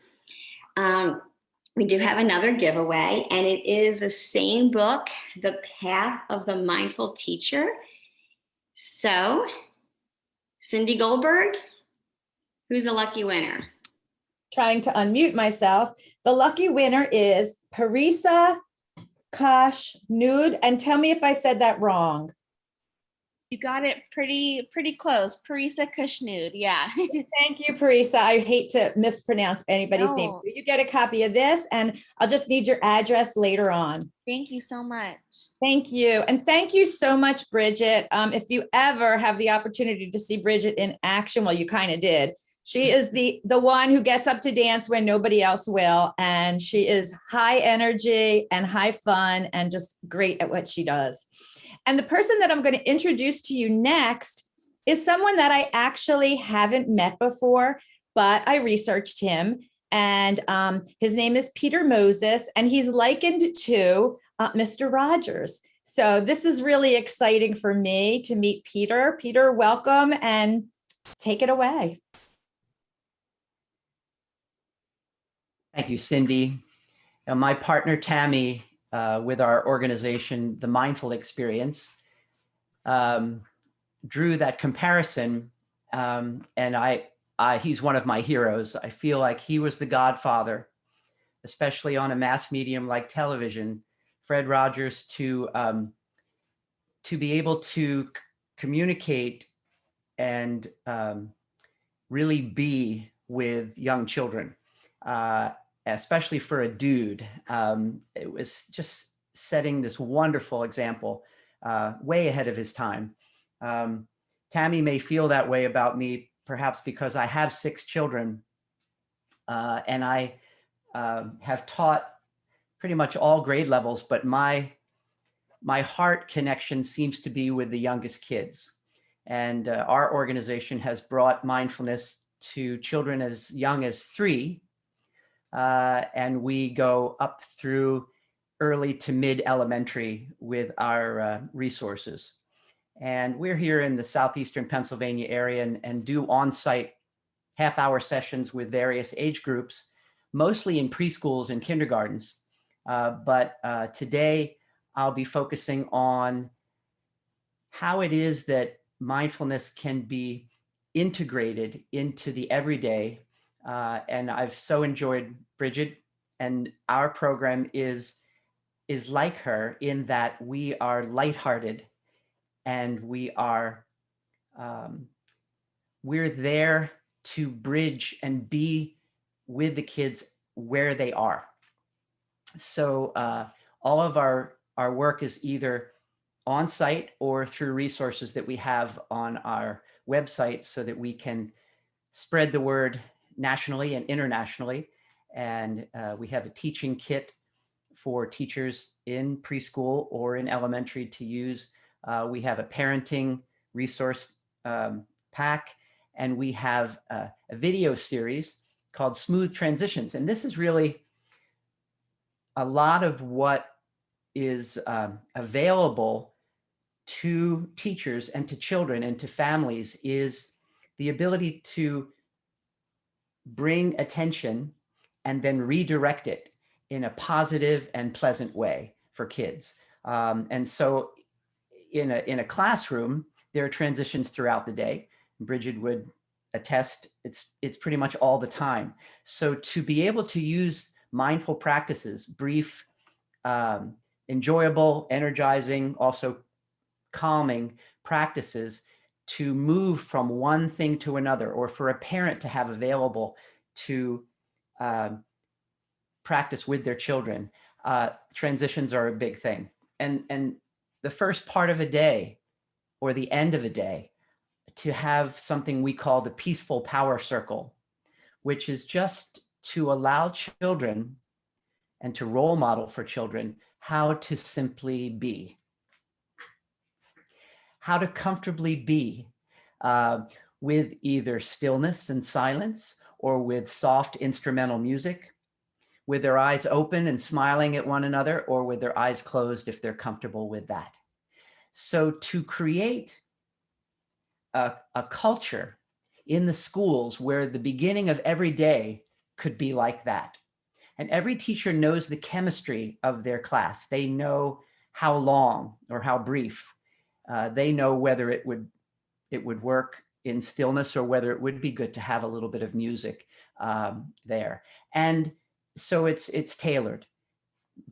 [SPEAKER 4] We do have another giveaway, and it is the same book, The Path of the Mindful Teacher. So, Cindy Goldberg, who's a lucky winner?
[SPEAKER 1] Trying to unmute myself. The lucky winner is Parisa Kashnud. And tell me if I said that wrong.
[SPEAKER 12] You got it pretty close. Parisa Kushnud. Yeah.
[SPEAKER 1] Thank you, Parisa. I hate to mispronounce anybody's name.
[SPEAKER 12] No.
[SPEAKER 1] You get a copy of this, and I'll just need your address later on.
[SPEAKER 12] Thank you so much.
[SPEAKER 1] Thank you. And thank you so much, Bridget. If you ever have the opportunity to see Bridget in action, well, you kind of did. She is the one who gets up to dance when nobody else will. And she is high energy and high fun and just great at what she does. And the person that I'm going to introduce to you next is someone that I actually haven't met before, but I researched him. And his name is Peter Moses, and he's likened to Mr. Rogers. So this is really exciting for me to meet Peter. Peter, welcome, and take it away.
[SPEAKER 13] Thank you, Cindy. My partner, Tammy, with our organization, The Mindful Experience, drew that comparison, and he's one of my heroes. I feel like he was the godfather, especially on a mass medium like television, Fred Rogers, to be able to communicate and really be with young children, especially for a dude. It was just setting this wonderful example, way ahead of his time. Tammy may feel that way about me, perhaps because I have 6 children, and I have taught pretty much all grade levels, but my heart connection seems to be with the youngest kids. And our organization has brought mindfulness to children as young as 3, and we go up through early to mid elementary with our resources. And we're here in the southeastern Pennsylvania area and do on-site half-hour sessions with various age groups, mostly in preschools and kindergartens. But today I'll be focusing on how it is that mindfulness can be integrated into the everyday. And I've so enjoyed Bridget, and our program is like her in that we are lighthearted, and we're there to bridge and be with the kids where they are. So all of our work is either on site or through resources that we have on our website so that we can spread the word nationally and internationally. And we have a teaching kit for teachers in preschool or in elementary to use. We have a parenting resource pack, and we have a video series called Smooth Transitions. And this is really a lot of what is available to teachers and to children and to families is the ability to bring attention and then redirect it in a positive and pleasant way for kids. And so in a classroom, there are transitions throughout the day. Bridget would attest, it's pretty much all the time. So to be able to use mindful practices, brief, enjoyable, energizing, also calming practices to move from one thing to another, or for a parent to have available to practice with their children. Transitions are a big thing. And the first part of a day or the end of a day, to have something we call the peaceful power circle, which is just to allow children and to role model for children how to simply be, how to comfortably be with either stillness and silence or with soft instrumental music, with their eyes open and smiling at one another, or with their eyes closed if they're comfortable with that. So to create a culture in the schools where the beginning of every day could be like that. And every teacher knows the chemistry of their class. They know how long or how brief. They know whether it would work in stillness or whether it would be good to have a little bit of music there. And so it's tailored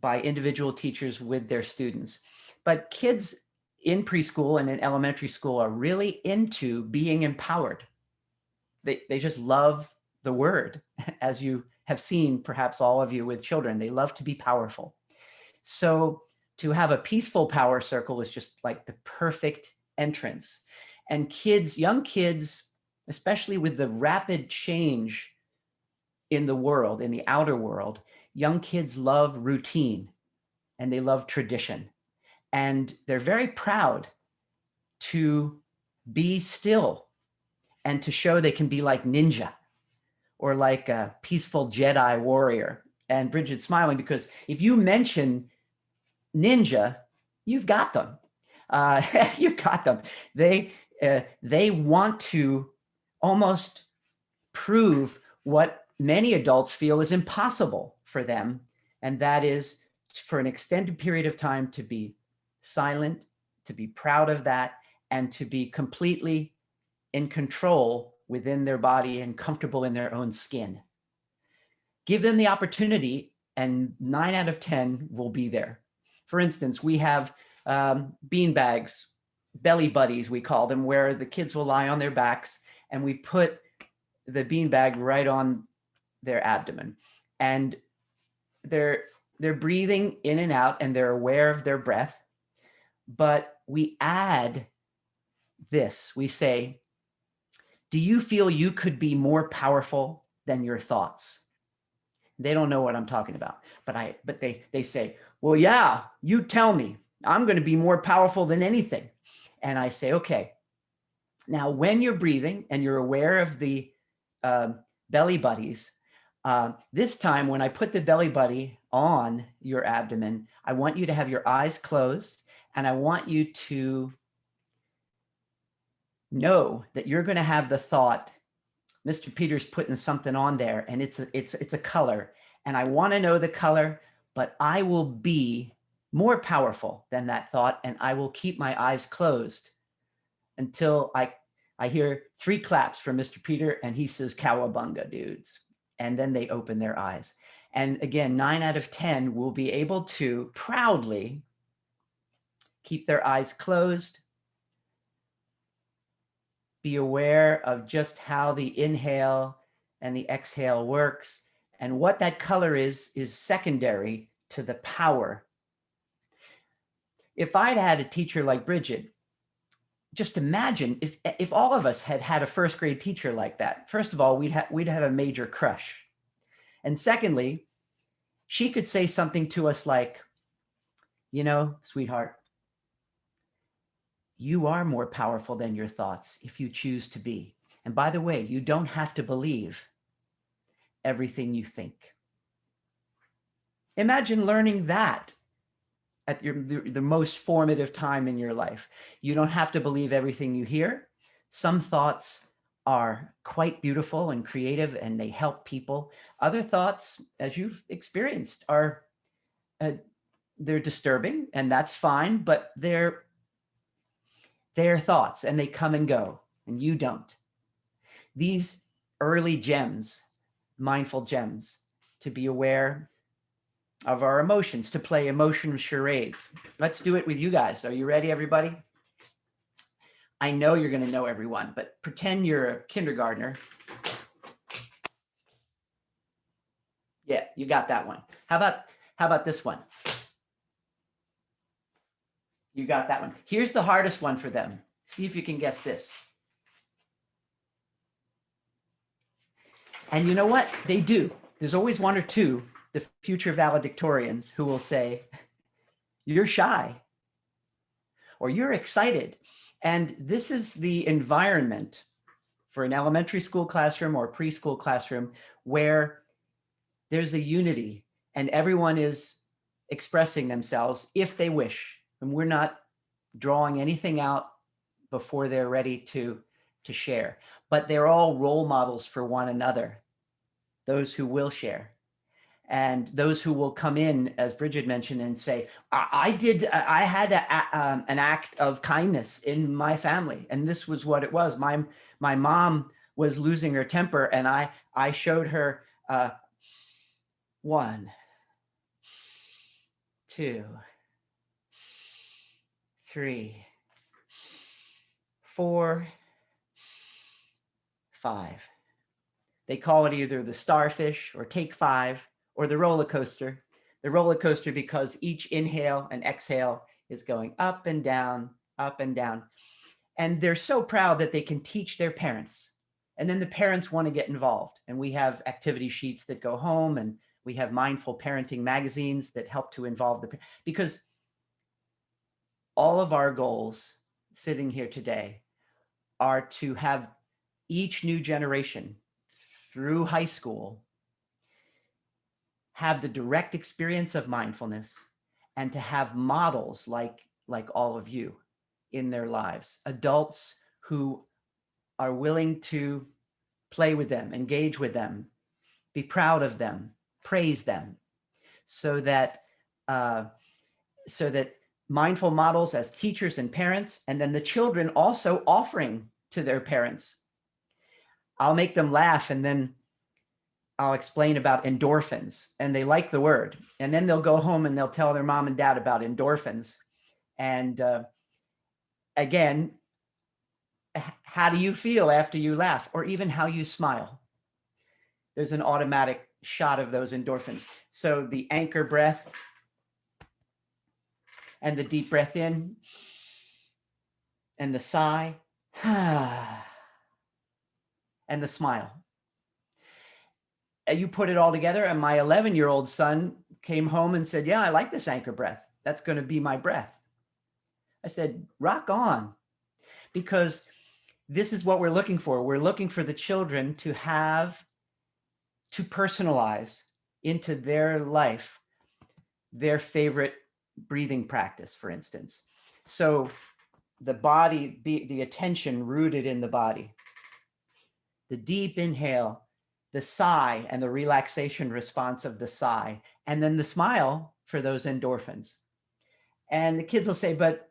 [SPEAKER 13] by individual teachers with their students. But kids in preschool and in elementary school are really into being empowered. They just love the word, as you have seen, perhaps all of you with children. They love to be powerful. So to have a peaceful power circle is just like the perfect entrance. And kids, young kids, especially with the rapid change in the world, in the outer world, young kids love routine and they love tradition. And they're very proud to be still and to show they can be like ninja or like a peaceful Jedi warrior. And Bridget's smiling because if you mention ninja, you've got them. You've got them. They want to almost prove what many adults feel is impossible for them. And that is for an extended period of time to be silent, to be proud of that, and to be completely in control within their body and comfortable in their own skin. Give them the opportunity and 9 out of 10 will be there. For instance, we have bean bags, belly buddies, we call them, where the kids will lie on their backs and we put the bean bag right on their abdomen. And they're breathing in and out and they're aware of their breath. But we add this, we say, do you feel you could be more powerful than your thoughts? They don't know what I'm talking about, but they say, well, yeah, you tell me, I'm going to be more powerful than anything. And I say, okay, now when you're breathing and you're aware of the belly buddies, this time when I put the belly buddy on your abdomen, I want you to have your eyes closed and I want you to know that you're going to have the thought, Mr. Peter's putting something on there and it's a color and I want to know the color, but I will be more powerful than that thought and I will keep my eyes closed until I hear 3 claps from Mr. Peter and he says, cowabunga, dudes. And then they open their eyes. And again, 9 out of 10 will be able to proudly keep their eyes closed, be aware of just how the inhale and the exhale works. And what that color is secondary to the power. If I'd had a teacher like Bridget, just imagine if all of us had had a first grade teacher like that. First of all, we'd have a major crush. And secondly, she could say something to us like, you know, sweetheart, you are more powerful than your thoughts if you choose to be. And by the way, you don't have to believe everything you think. Imagine learning that at the most formative time in your life. You don't have to believe everything you hear. Some thoughts are quite beautiful and creative and they help people. Other thoughts, as you've experienced, are they're disturbing and that's fine, but they're thoughts and they come and go and you don't. These early gems, mindful gems, to be aware of our emotions, to play emotion charades. Let's do it with you guys. Are you ready, everybody? I know you're going to know everyone, but pretend you're a kindergartner. Yeah, you got that one. How about this one? You got that one. Here's the hardest one for them. See if you can guess this. And you know what? They do. There's always one or two, the future valedictorians, who will say, you're shy or you're excited. And this is the environment for an elementary school classroom or preschool classroom where there's a unity and everyone is expressing themselves if they wish. And we're not drawing anything out before they're ready to share, but they're all role models for one another, those who will share. And those who will come in, as Bridget mentioned, and say, I had an act of kindness in my family. And this was what it was. My mom was losing her temper and I showed her 1, 2, 3, 4, 5. They call it either the starfish or take 5 or the roller coaster. The roller coaster because each inhale and exhale is going up and down, up and down. And they're so proud that they can teach their parents. And then the parents want to get involved. And we have activity sheets that go home, and we have mindful parenting magazines that help to involve because all of our goals sitting here today are to have each new generation through high school have the direct experience of mindfulness and to have models like all of you in their lives, adults who are willing to play with them, engage with them, be proud of them, praise them, so that mindful models as teachers and parents, and then the children also offering to their parents. I'll make them laugh and then I'll explain about endorphins, and they like the word. And then they'll go home and they'll tell their mom and dad about endorphins. And again, how do you feel after you laugh, or even how you smile? There's an automatic shot of those endorphins. So the anchor breath and the deep breath in and the sigh and the smile. You put it all together, and my 11-year-old son came home and said, yeah, I like this anchor breath. That's going to be my breath. I said, rock on, because this is what we're looking for. We're looking for the children to personalize into their life their favorite breathing practice, for instance. So the body, the attention rooted in the body, the deep inhale, the sigh and the relaxation response of the sigh, and then the smile for those endorphins. And the kids will say, but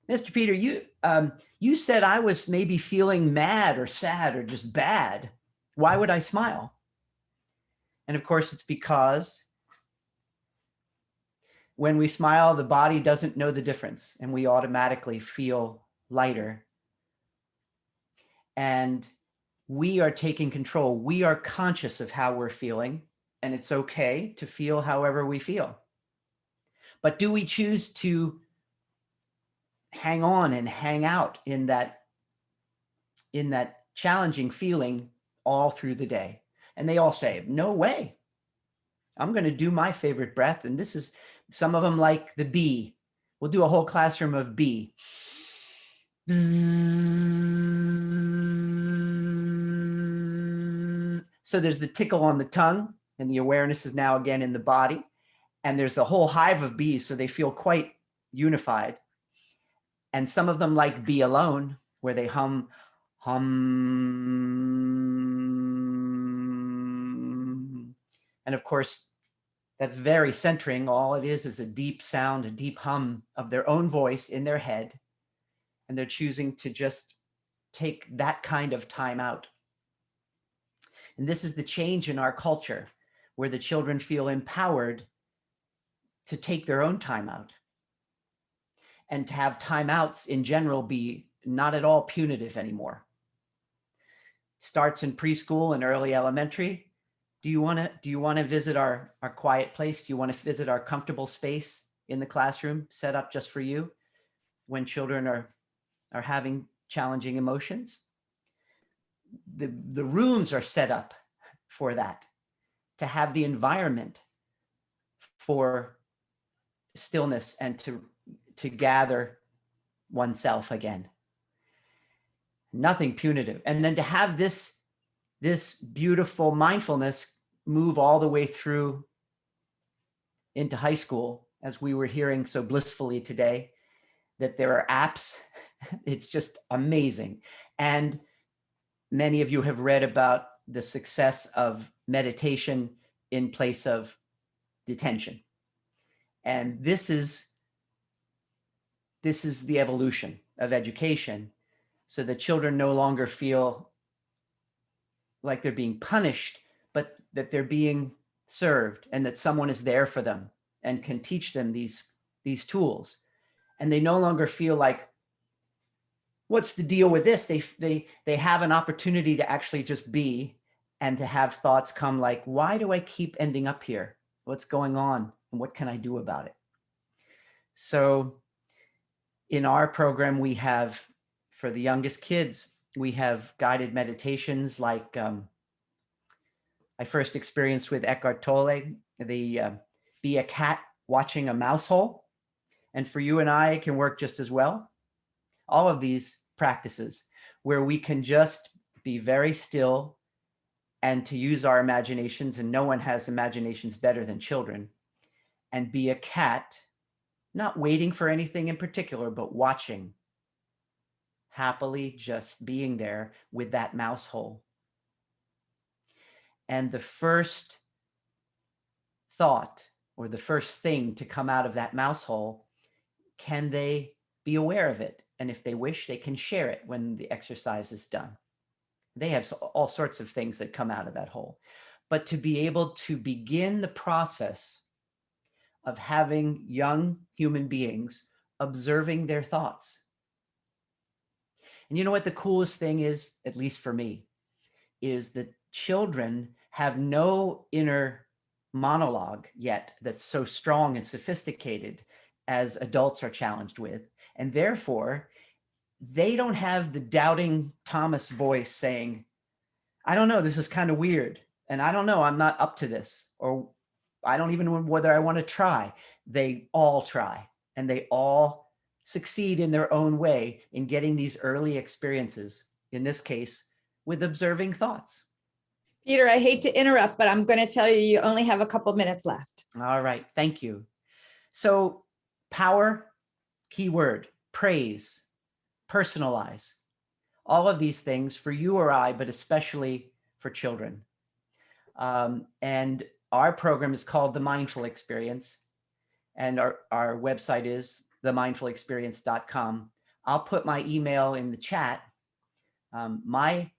[SPEAKER 13] Mr. Peter, you said I was maybe feeling mad or sad or just bad. Why would I smile? And of course, it's because when we smile, the body doesn't know the difference, and we automatically feel lighter. And we are taking control. We are conscious of how we're feeling, and it's okay to feel however we feel. But do we choose to hang on and hang out in that challenging feeling all through the day? And they all say, no way. I'm going to do my favorite breath. And this is, some of them like the bee. We'll do a whole classroom of bee. So there's the tickle on the tongue, and the awareness is now again in the body. And there's a whole hive of bees, so they feel quite unified. And some of them like Be Alone, where they hum. And of course, that's very centering. All it is a deep sound, a deep hum of their own voice in their head. And they're choosing to just take that kind of time out. And this is the change in our culture, where the children feel empowered to take their own time out, and to have timeouts in general be not at all punitive anymore. Starts in preschool and early elementary. Do you want to visit our quiet place? Do you want to visit our comfortable space in the classroom set up just for you when children are having challenging emotions? The rooms are set up for that, to have the environment for stillness and to gather oneself again. Nothing punitive. And then to have this beautiful mindfulness move all the way through into high school, as we were hearing so blissfully today, that there are apps. It's just amazing. And many of you have read about the success of meditation in place of detention. And this is the evolution of education, so that children no longer feel like they're being punished, but that they're being served, and that someone is there for them and can teach them these tools. And they no longer feel like what's the deal with this? They have an opportunity to actually just be, and to have thoughts come like, why do I keep ending up here? What's going on? And what can I do about it? So in our program, we have, for the youngest kids, we have guided meditations like I first experienced with Eckhart Tolle, the be a cat watching a mouse hole. And for you and I, it can work just as well. All of these practices where we can just be very still and to use our imaginations, and no one has imaginations better than children, and be a cat, not waiting for anything in particular, but watching, happily just being there with that mouse hole. And the first thought or the first thing to come out of that mouse hole, can they be aware of it? And if they wish, they can share it when the exercise is done. They have all sorts of things that come out of that hole. But to be able to begin the process of having young human beings observing their thoughts. And you know what the coolest thing is, at least for me, is that children have no inner monologue yet that's so strong and sophisticated as adults are challenged with. And therefore, they don't have the doubting Thomas voice saying, I don't know, this is kind of weird. And I don't know, I'm not up to this. Or I don't even know whether I want to try. They all try, and they all succeed in their own way in getting these early experiences, in this case, with observing thoughts.
[SPEAKER 1] Peter, I hate to interrupt, but I'm going to tell you, you only have a couple minutes left.
[SPEAKER 13] All right, thank you. So power, keyword, praise, personalize, all of these things for you or I, but especially for children. And our program is called The Mindful Experience, and our website is themindfulexperience.com. I'll put my email in the chat. My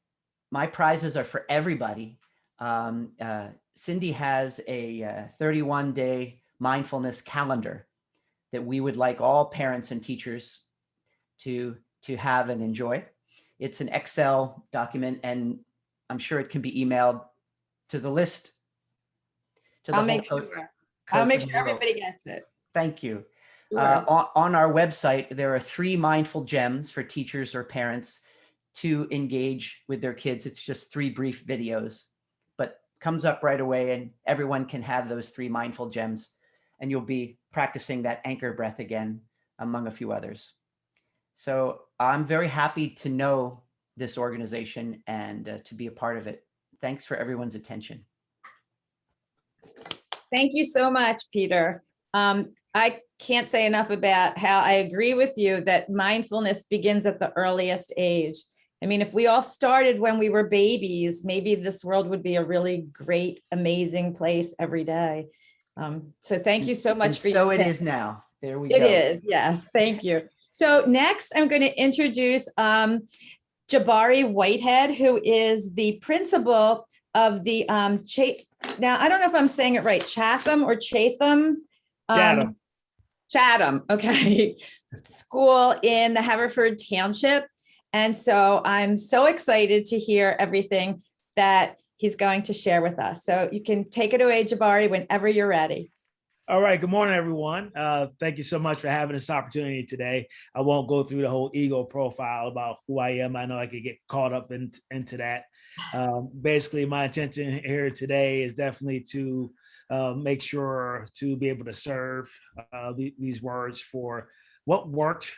[SPEAKER 13] prizes are for everybody. Cindy has a 31-day mindfulness calendar that we would like all parents and teachers to have and enjoy. It's an Excel document, and I'm sure it can be emailed to the list.
[SPEAKER 1] I'll make sure everybody gets it.
[SPEAKER 13] Thank you.
[SPEAKER 1] Sure.
[SPEAKER 13] On our website, there are 3 mindful gems for teachers or parents to engage with their kids. It's just 3 brief videos, but comes up right away, and everyone can have those 3 mindful gems, and you'll be practicing that anchor breath again, among a few others. So I'm very happy to know this organization and to be a part of it. Thanks for everyone's attention.
[SPEAKER 1] Thank you so much, Peter. I can't say enough about how I agree with you that mindfulness begins at the earliest age. I mean, if we all started when we were babies, maybe this world would be a really great, amazing place every day. So thank you so much.
[SPEAKER 13] So it is now. There we go.
[SPEAKER 1] It is, yes, thank you. So next, I'm going to introduce Jabari Whitehead, who is the principal of the now I don't know if I'm saying it right, Chatham or Chatham. Chatham, okay, school in the Haverford Township. And so I'm so excited to hear everything that he's going to share with us. So you can take it away, Jabari, whenever you're ready.
[SPEAKER 14] All right. Good morning, everyone. Thank you so much for having this opportunity today. I won't go through the whole ego profile about who I am. I know I could get caught up into that. Basically, my intention here today is definitely to make sure to be able to serve these words for what worked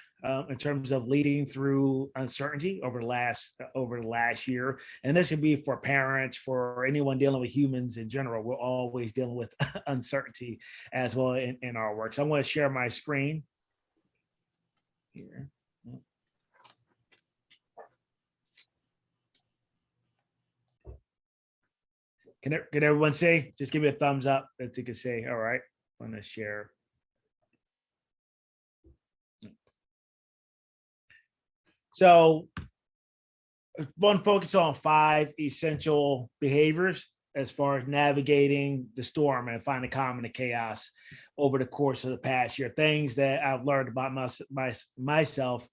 [SPEAKER 14] in terms of leading through uncertainty over the last year. And this could be for parents, for anyone dealing with humans in general. We're always dealing with uncertainty as well in our work. So I'm going to share my screen here. Can everyone say? Just give me a thumbs up that you can say, all right, I'm going to share. So one focus on 5 essential behaviors as far as navigating the storm and finding calm in the chaos over the course of the past year. Things that I've learned about myself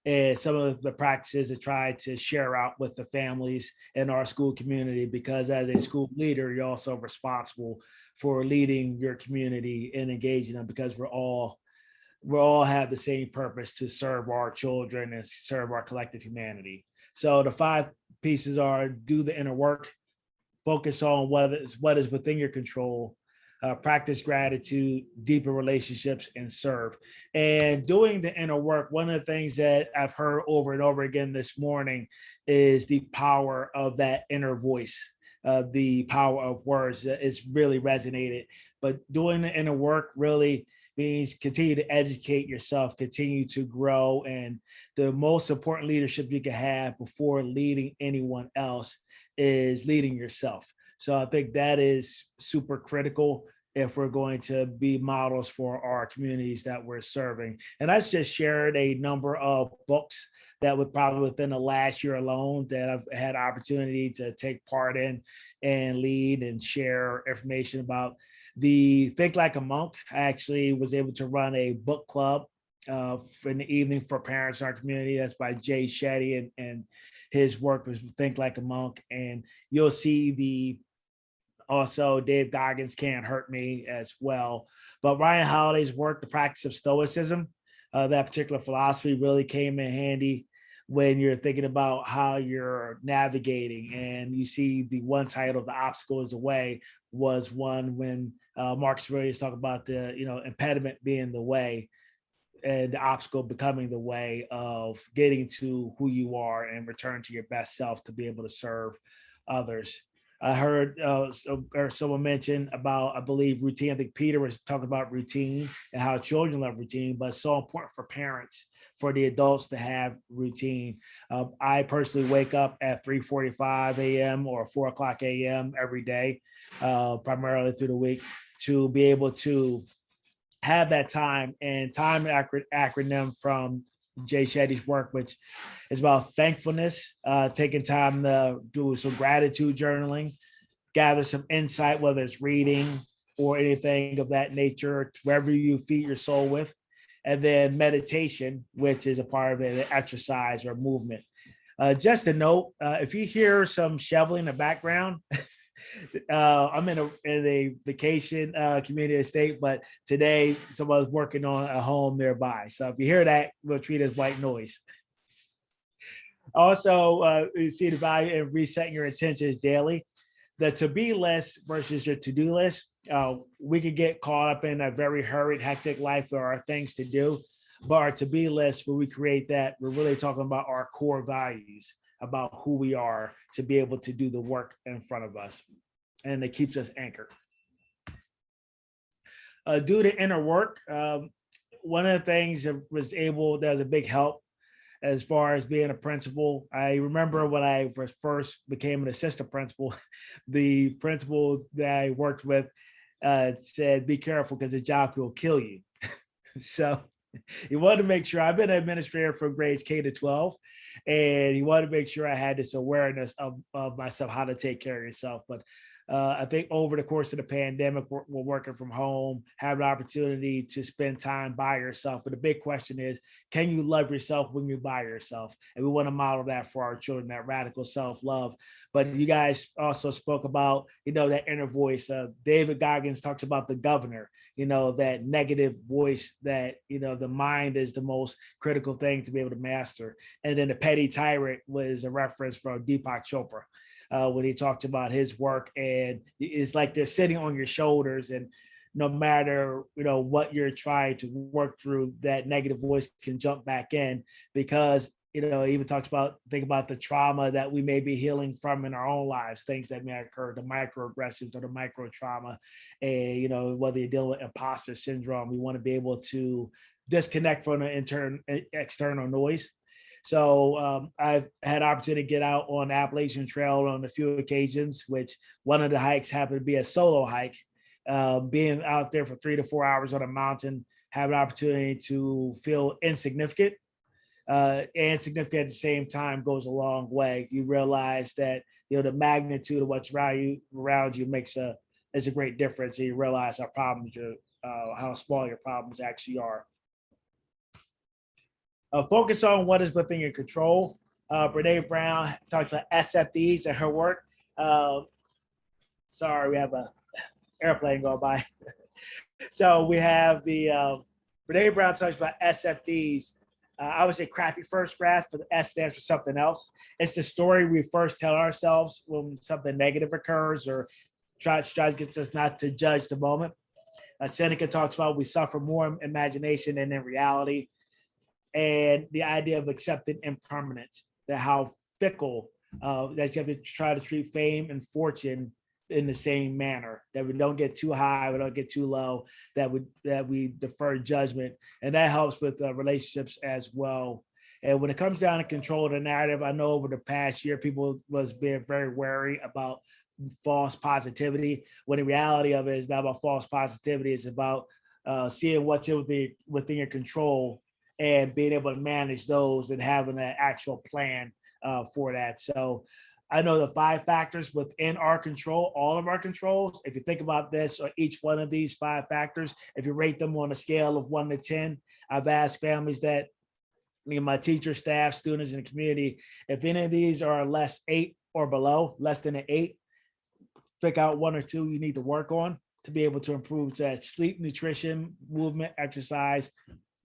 [SPEAKER 14] and some of the practices to try to share out with the families in our school community, because as a school leader, you're also responsible for leading your community and engaging them, because we all have the same purpose to serve our children and serve our collective humanity. So the 5 pieces are: do the inner work, focus on what is within your control, practice gratitude, deepen relationships, and serve. And doing the inner work, one of the things that I've heard over and over again this morning is the power of that inner voice, the power of words. It's really resonated. But doing the inner work really means continue to educate yourself, continue to grow. And the most important leadership you can have before leading anyone else is leading yourself. So I think that is super critical if we're going to be models for our communities that we're serving. And I just shared a number of books that would probably within the last year alone that I've had opportunity to take part in and lead and share information about. The Think Like a Monk, I actually was able to run a book club in the evening for parents in our community. That's by Jay Shetty, and his work was Think Like a Monk. And you'll see also Dave Goggins' Can't Hurt Me as well. But Ryan Holiday's work, The Practice of Stoicism, that particular philosophy really came in handy when you're thinking about how you're navigating. And you see the one title, The Obstacle is the Way, was one when Marcus Aurelius talked about the impediment being the way and the obstacle becoming the way of getting to who you are and return to your best self to be able to serve others. I heard someone mention about, I believe, routine. I think Peter was talking about routine and how children love routine, but it's so important for parents, for the adults to have routine. I personally wake up at 3:45 a.m. or 4 o'clock a.m. every day, primarily through the week, to be able to have that time. And time acronym from Jay Shetty's work, which is about thankfulness, taking time to do some gratitude journaling, gather some insight, whether it's reading or anything of that nature, wherever you feed your soul with. And then meditation, which is a part of it, exercise or movement. Just a note, if you hear some shoveling in the background, I'm in a vacation community estate, but today someone's working on a home nearby. So if you hear that, we'll treat it as white noise. Also, you see the value in resetting your intentions daily. The to-be list versus your to-do list. We could get caught up in a very hurried, hectic life. There are things to do, but our to-be list, when we create that, we're really talking about our core values, about who we are to be able to do the work in front of us. And it keeps us anchored. Do the inner work. One of the things that was a big help as far as being a principal. I remember when I first became an assistant principal, the principal that I worked with said, be careful because the job will kill you. So he wanted to make sure, I've been an administrator for grades K to 12, and he wanted to make sure I had this awareness of myself, how to take care of yourself. But I think over the course of the pandemic, we're working from home, have an opportunity to spend time by yourself. But the big question is, can you love yourself when you're by yourself? And we want to model that for our children, that radical self-love. But you guys also spoke about, that inner voice. David Goggins talks about the governor, that negative voice that, the mind is the most critical thing to be able to master. And then the petty tyrant was a reference from Deepak Chopra. When he talked about his work, and it's like they're sitting on your shoulders, and no matter what you're trying to work through, that negative voice can jump back in, because he even talks about, think about the trauma that we may be healing from in our own lives, things that may occur, the microaggressions or the micro trauma, and whether you're dealing with imposter syndrome, we want to be able to disconnect from the external noise. So I've had opportunity to get out on Appalachian Trail on a few occasions, which one of the hikes happened to be a solo hike. Being out there for 3 to 4 hours on a mountain, have an opportunity to feel insignificant. And significant at the same time goes a long way. You realize that the magnitude of what's around you is a great difference. And you realize how small your problems actually are. Focus on what is within your control. Brene Brown talks about SFDs and her work. Sorry, we have a airplane going by. So we have the Brene Brown talks about SFDs. I would say crappy first grasp, but the S stands for something else. It's the story we first tell ourselves when something negative occurs, or tries to get us not to judge the moment. Seneca talks about we suffer more imagination than in reality, and the idea of accepting impermanence, that how fickle that you have to try to treat fame and fortune in the same manner, that we don't get too high, we don't get too low, that we defer judgment, and that helps with relationships as well. And when it comes down to control of the narrative, I know over the past year, people was being very wary about false positivity, when the reality of it is not about false positivity. It's about seeing what's within your control and being able to manage those and having an actual plan for that. So I know the 5 factors within our control, all of our controls. If you think about this, or each one of these 5 factors, if you rate them on a scale of 1 to 10, I've asked families that, my teacher, staff, students in the community, if any of these are less 8 or below, less than an 8, pick out 1 or 2 you need to work on to be able to improve that sleep, nutrition, movement, exercise,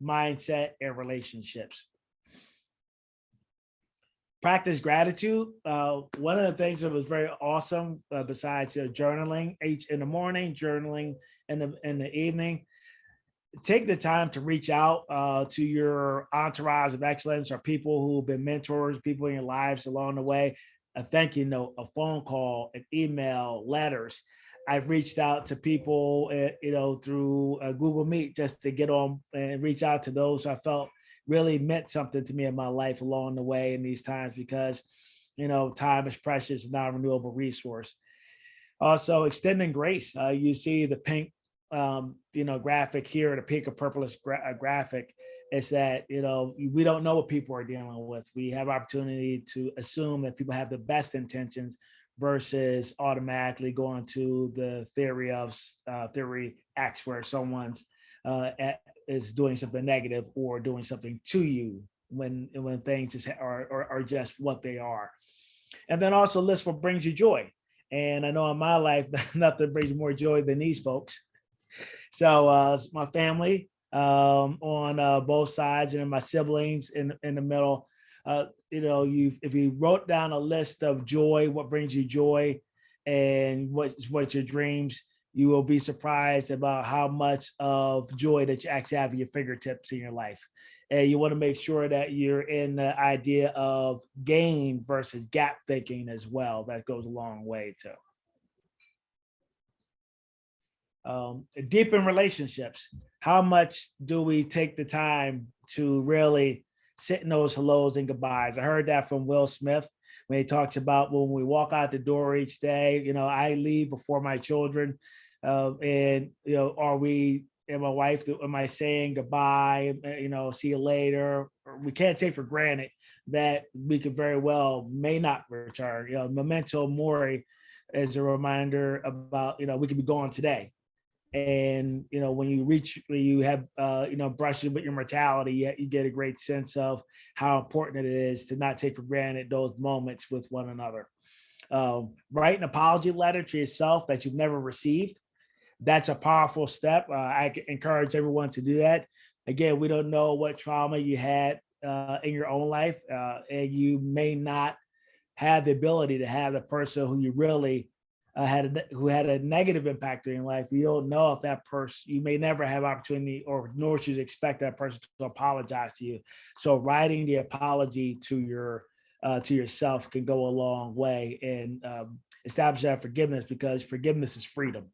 [SPEAKER 14] mindset, and relationships. Practice gratitude. One of the things that was very awesome, besides journaling in the morning, journaling in the evening, take the time to reach out to your entourage of excellence, or people who've been mentors, people in your lives along the way. A thank you note, a phone call, an email, letters. I've reached out to people, through Google Meet, just to get on and reach out to those who I felt really meant something to me in my life along the way in these times, because, time is precious and not a renewable resource. Also, extending grace. You see the pink, graphic here, the pink or purplish graphic. Is that, we don't know what people are dealing with. We have opportunity to assume that people have the best intentions versus automatically going to the theory X, where someone's is doing something negative or doing something to you when things just are just what they are. And then also list what brings you joy. And I know in my life, nothing brings more joy than these folks. So my family on both sides, and my siblings in the middle. If you wrote down a list of joy, what brings you joy, and what's your dreams, you will be surprised about how much of joy that you actually have at your fingertips in your life. And you want to make sure that you're in the idea of gain versus gap thinking as well. That goes a long way too. Deepen relationships. How much do we take the time to really sit in those hellos and goodbyes? I heard that from Will Smith when he talks about when we walk out the door each day, I leave before my children. And, are we and my wife, am I saying goodbye, see you later? We can't take for granted that we could very well may not return. Memento mori is a reminder about, we could be gone today. And, when you have, brushes with your mortality, you get a great sense of how important it is to not take for granted those moments with one another. Write an apology letter to yourself that you've never received. That's a powerful step. I encourage everyone to do that. Again, we don't know what trauma you had in your own life, and you may not have the ability to have the person who you really who had a negative impact in your life. You don't know if that person, you may never have opportunity, or nor should you expect that person to apologize to you. So writing the apology to yourself can go a long way and establish that forgiveness, because forgiveness is freedom.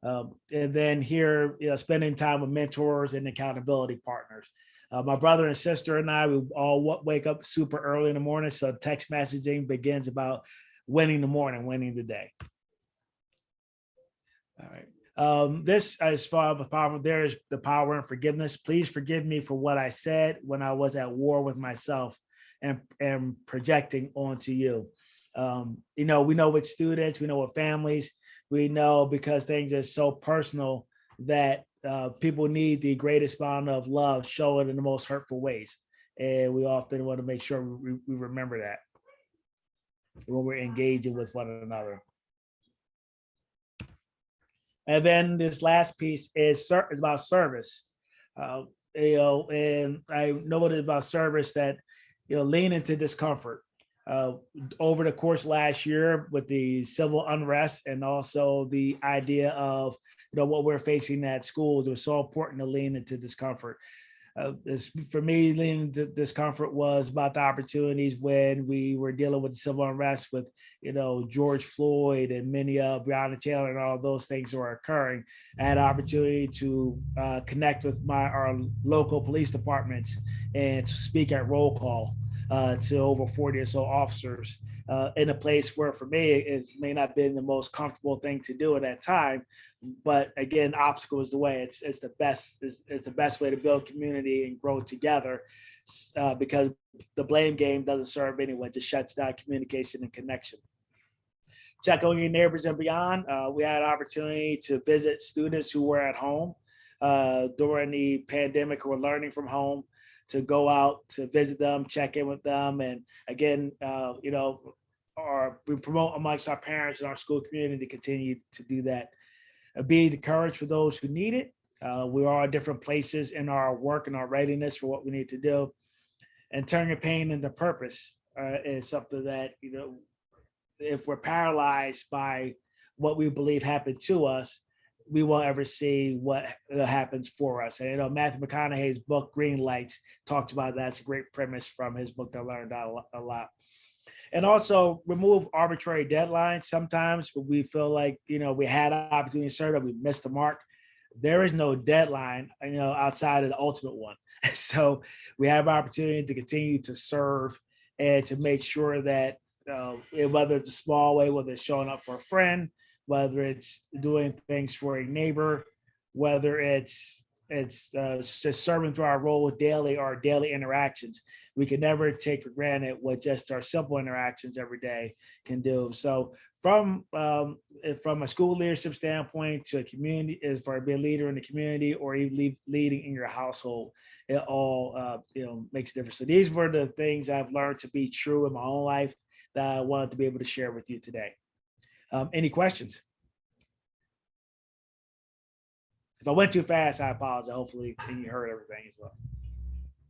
[SPEAKER 14] And then here, spending time with mentors and accountability partners. My brother and sister and I, we all wake up super early in the morning. So text messaging begins about winning the morning, winning the day. All right. This is far of a powerful. There is the power in forgiveness. Please forgive me for what I said when I was at war with myself and projecting onto you. We know with students, we know with families, we know because things are so personal that people need the greatest amount of love shown in the most hurtful ways. And we often want to make sure we remember that when we're engaging with one another. And then this last piece is about service. And I noted about service that, lean into discomfort. Over the course last year with the civil unrest and also the idea of, what we're facing at schools, it was so important to lean into discomfort. For me, leaning into discomfort was about the opportunities when we were dealing with the civil unrest with, George Floyd and many of Breonna Taylor and all those things that were occurring. I had an opportunity to connect with our local police departments and to speak at roll call to over 40 or so officers in a place where for me, it may not have been the most comfortable thing to do at that time. But again, obstacle is the way. It's the best. It's the best way to build community and grow together, because the blame game doesn't serve anyone. It just shuts down communication and connection. Check on your neighbors and beyond. We had an opportunity to visit students who were at home during the pandemic, who were learning from home, to go out to visit them, check in with them, and again, we promote amongst our parents and our school community to continue to do that. Be the courage for those who need it. We are at different places in our work and our readiness for what we need to do. And turn your pain into purpose is something that, if we're paralyzed by what we believe happened to us, we won't ever see what happens for us. And Matthew McConaughey's book, Green Lights, talked about that. It's a great premise from his book that I learned a lot. And also remove arbitrary deadlines. Sometimes we feel like, we had an opportunity to serve, that we missed the mark. There is no deadline, outside of the ultimate one. So we have an opportunity to continue to serve and to make sure that whether it's a small way, whether it's showing up for a friend, whether it's doing things for a neighbor, whether it's just serving through our role with daily interactions. We can never take for granted what just our simple interactions every day can do. So from a school leadership standpoint to a community, for being a leader in the community or even leading in your household, it all makes a difference. So these were the things I've learned to be true in my own life that I wanted to be able to share with you today. Any questions? If I went too fast, I apologize. Hopefully you heard everything as well.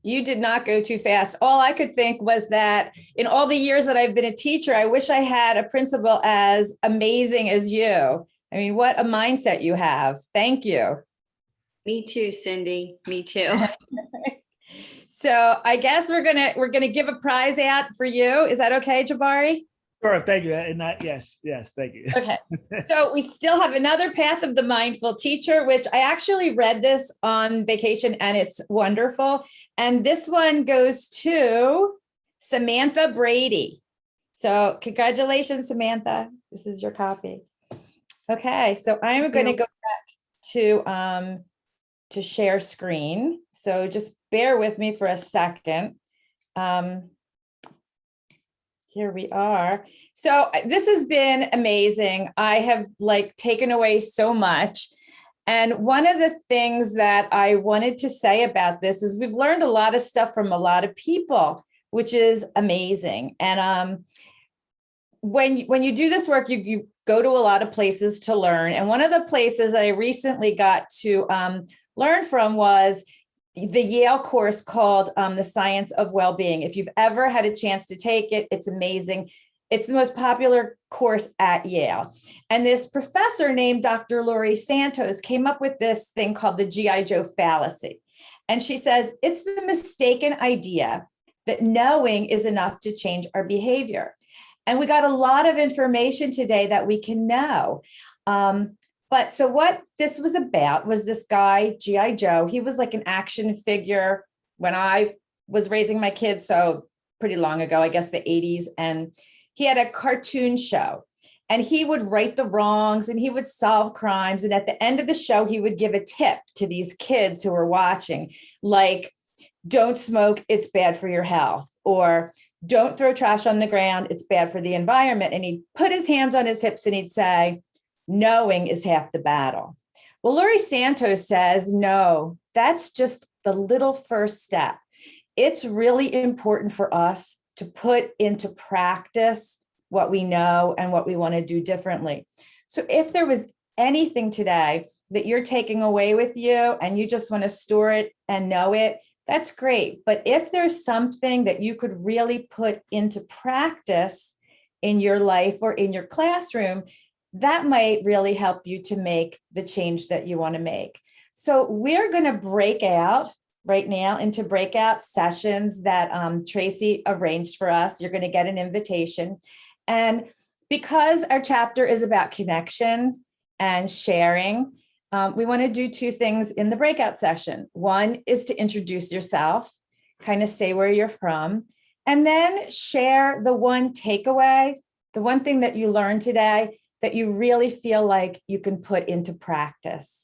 [SPEAKER 1] You did not go too fast. All I could think was that in all the years that I've been a teacher, I wish I had a principal as amazing as you. I mean, what a mindset you have. Thank you.
[SPEAKER 4] Me too, Cindy. Me too.
[SPEAKER 1] So I guess we're gonna give a prize out for you. Is that okay, Jabari?
[SPEAKER 14] Sure, thank you. And yes, thank you.
[SPEAKER 1] Okay, so we still have another Path of the Mindful Teacher, which I actually read this on vacation and it's wonderful. And this one goes to Samantha Brady. So congratulations, Samantha. This is your copy. Okay, so I'm going to go back to share screen. So just bear with me for a second. Here we are. So this has been amazing. I have taken away so much. And one of the things that I wanted to say about this is we've learned a lot of stuff from a lot of people, which is amazing. And when you do this work, you go to a lot of places to learn. And one of the places I recently got to learn from was the Yale course called The Science of Wellbeing. If you've ever had a chance to take it, it's amazing. It's the most popular course at Yale. And this professor named Dr. Laurie Santos came up with this thing called the G.I. Joe fallacy. And she says, it's the mistaken idea that knowing is enough to change our behavior. And we got a lot of information today that we can know. But so what this was about was this guy, G.I. Joe. He was like an action figure when I was raising my kids, so pretty long ago, I guess the 80s. And he had a cartoon show and he would right the wrongs and he would solve crimes. And at the end of the show, he would give a tip to these kids who were watching, like, don't smoke, it's bad for your health, or don't throw trash on the ground, it's bad for the environment. And he'd put his hands on his hips and he'd say, knowing is half the battle. Well, Laurie Santos says, no, that's just the little first step. It's really important for us to put into practice what we know and what we want to do differently. So if there was anything today that you're taking away with you and you just want to store it and know it, that's great. But if there's something that you could really put into practice in your life or in your classroom, that might really help you to make the change that you want to make. So we're going to break out right now into breakout sessions that Tracy arranged for us. You're going to get an invitation. And because our chapter is about connection and sharing, we want to do two things in the breakout session. One is to introduce yourself, kind of say where you're from, and then share the one takeaway, the one thing that you learned today that you really feel like you can put into practice.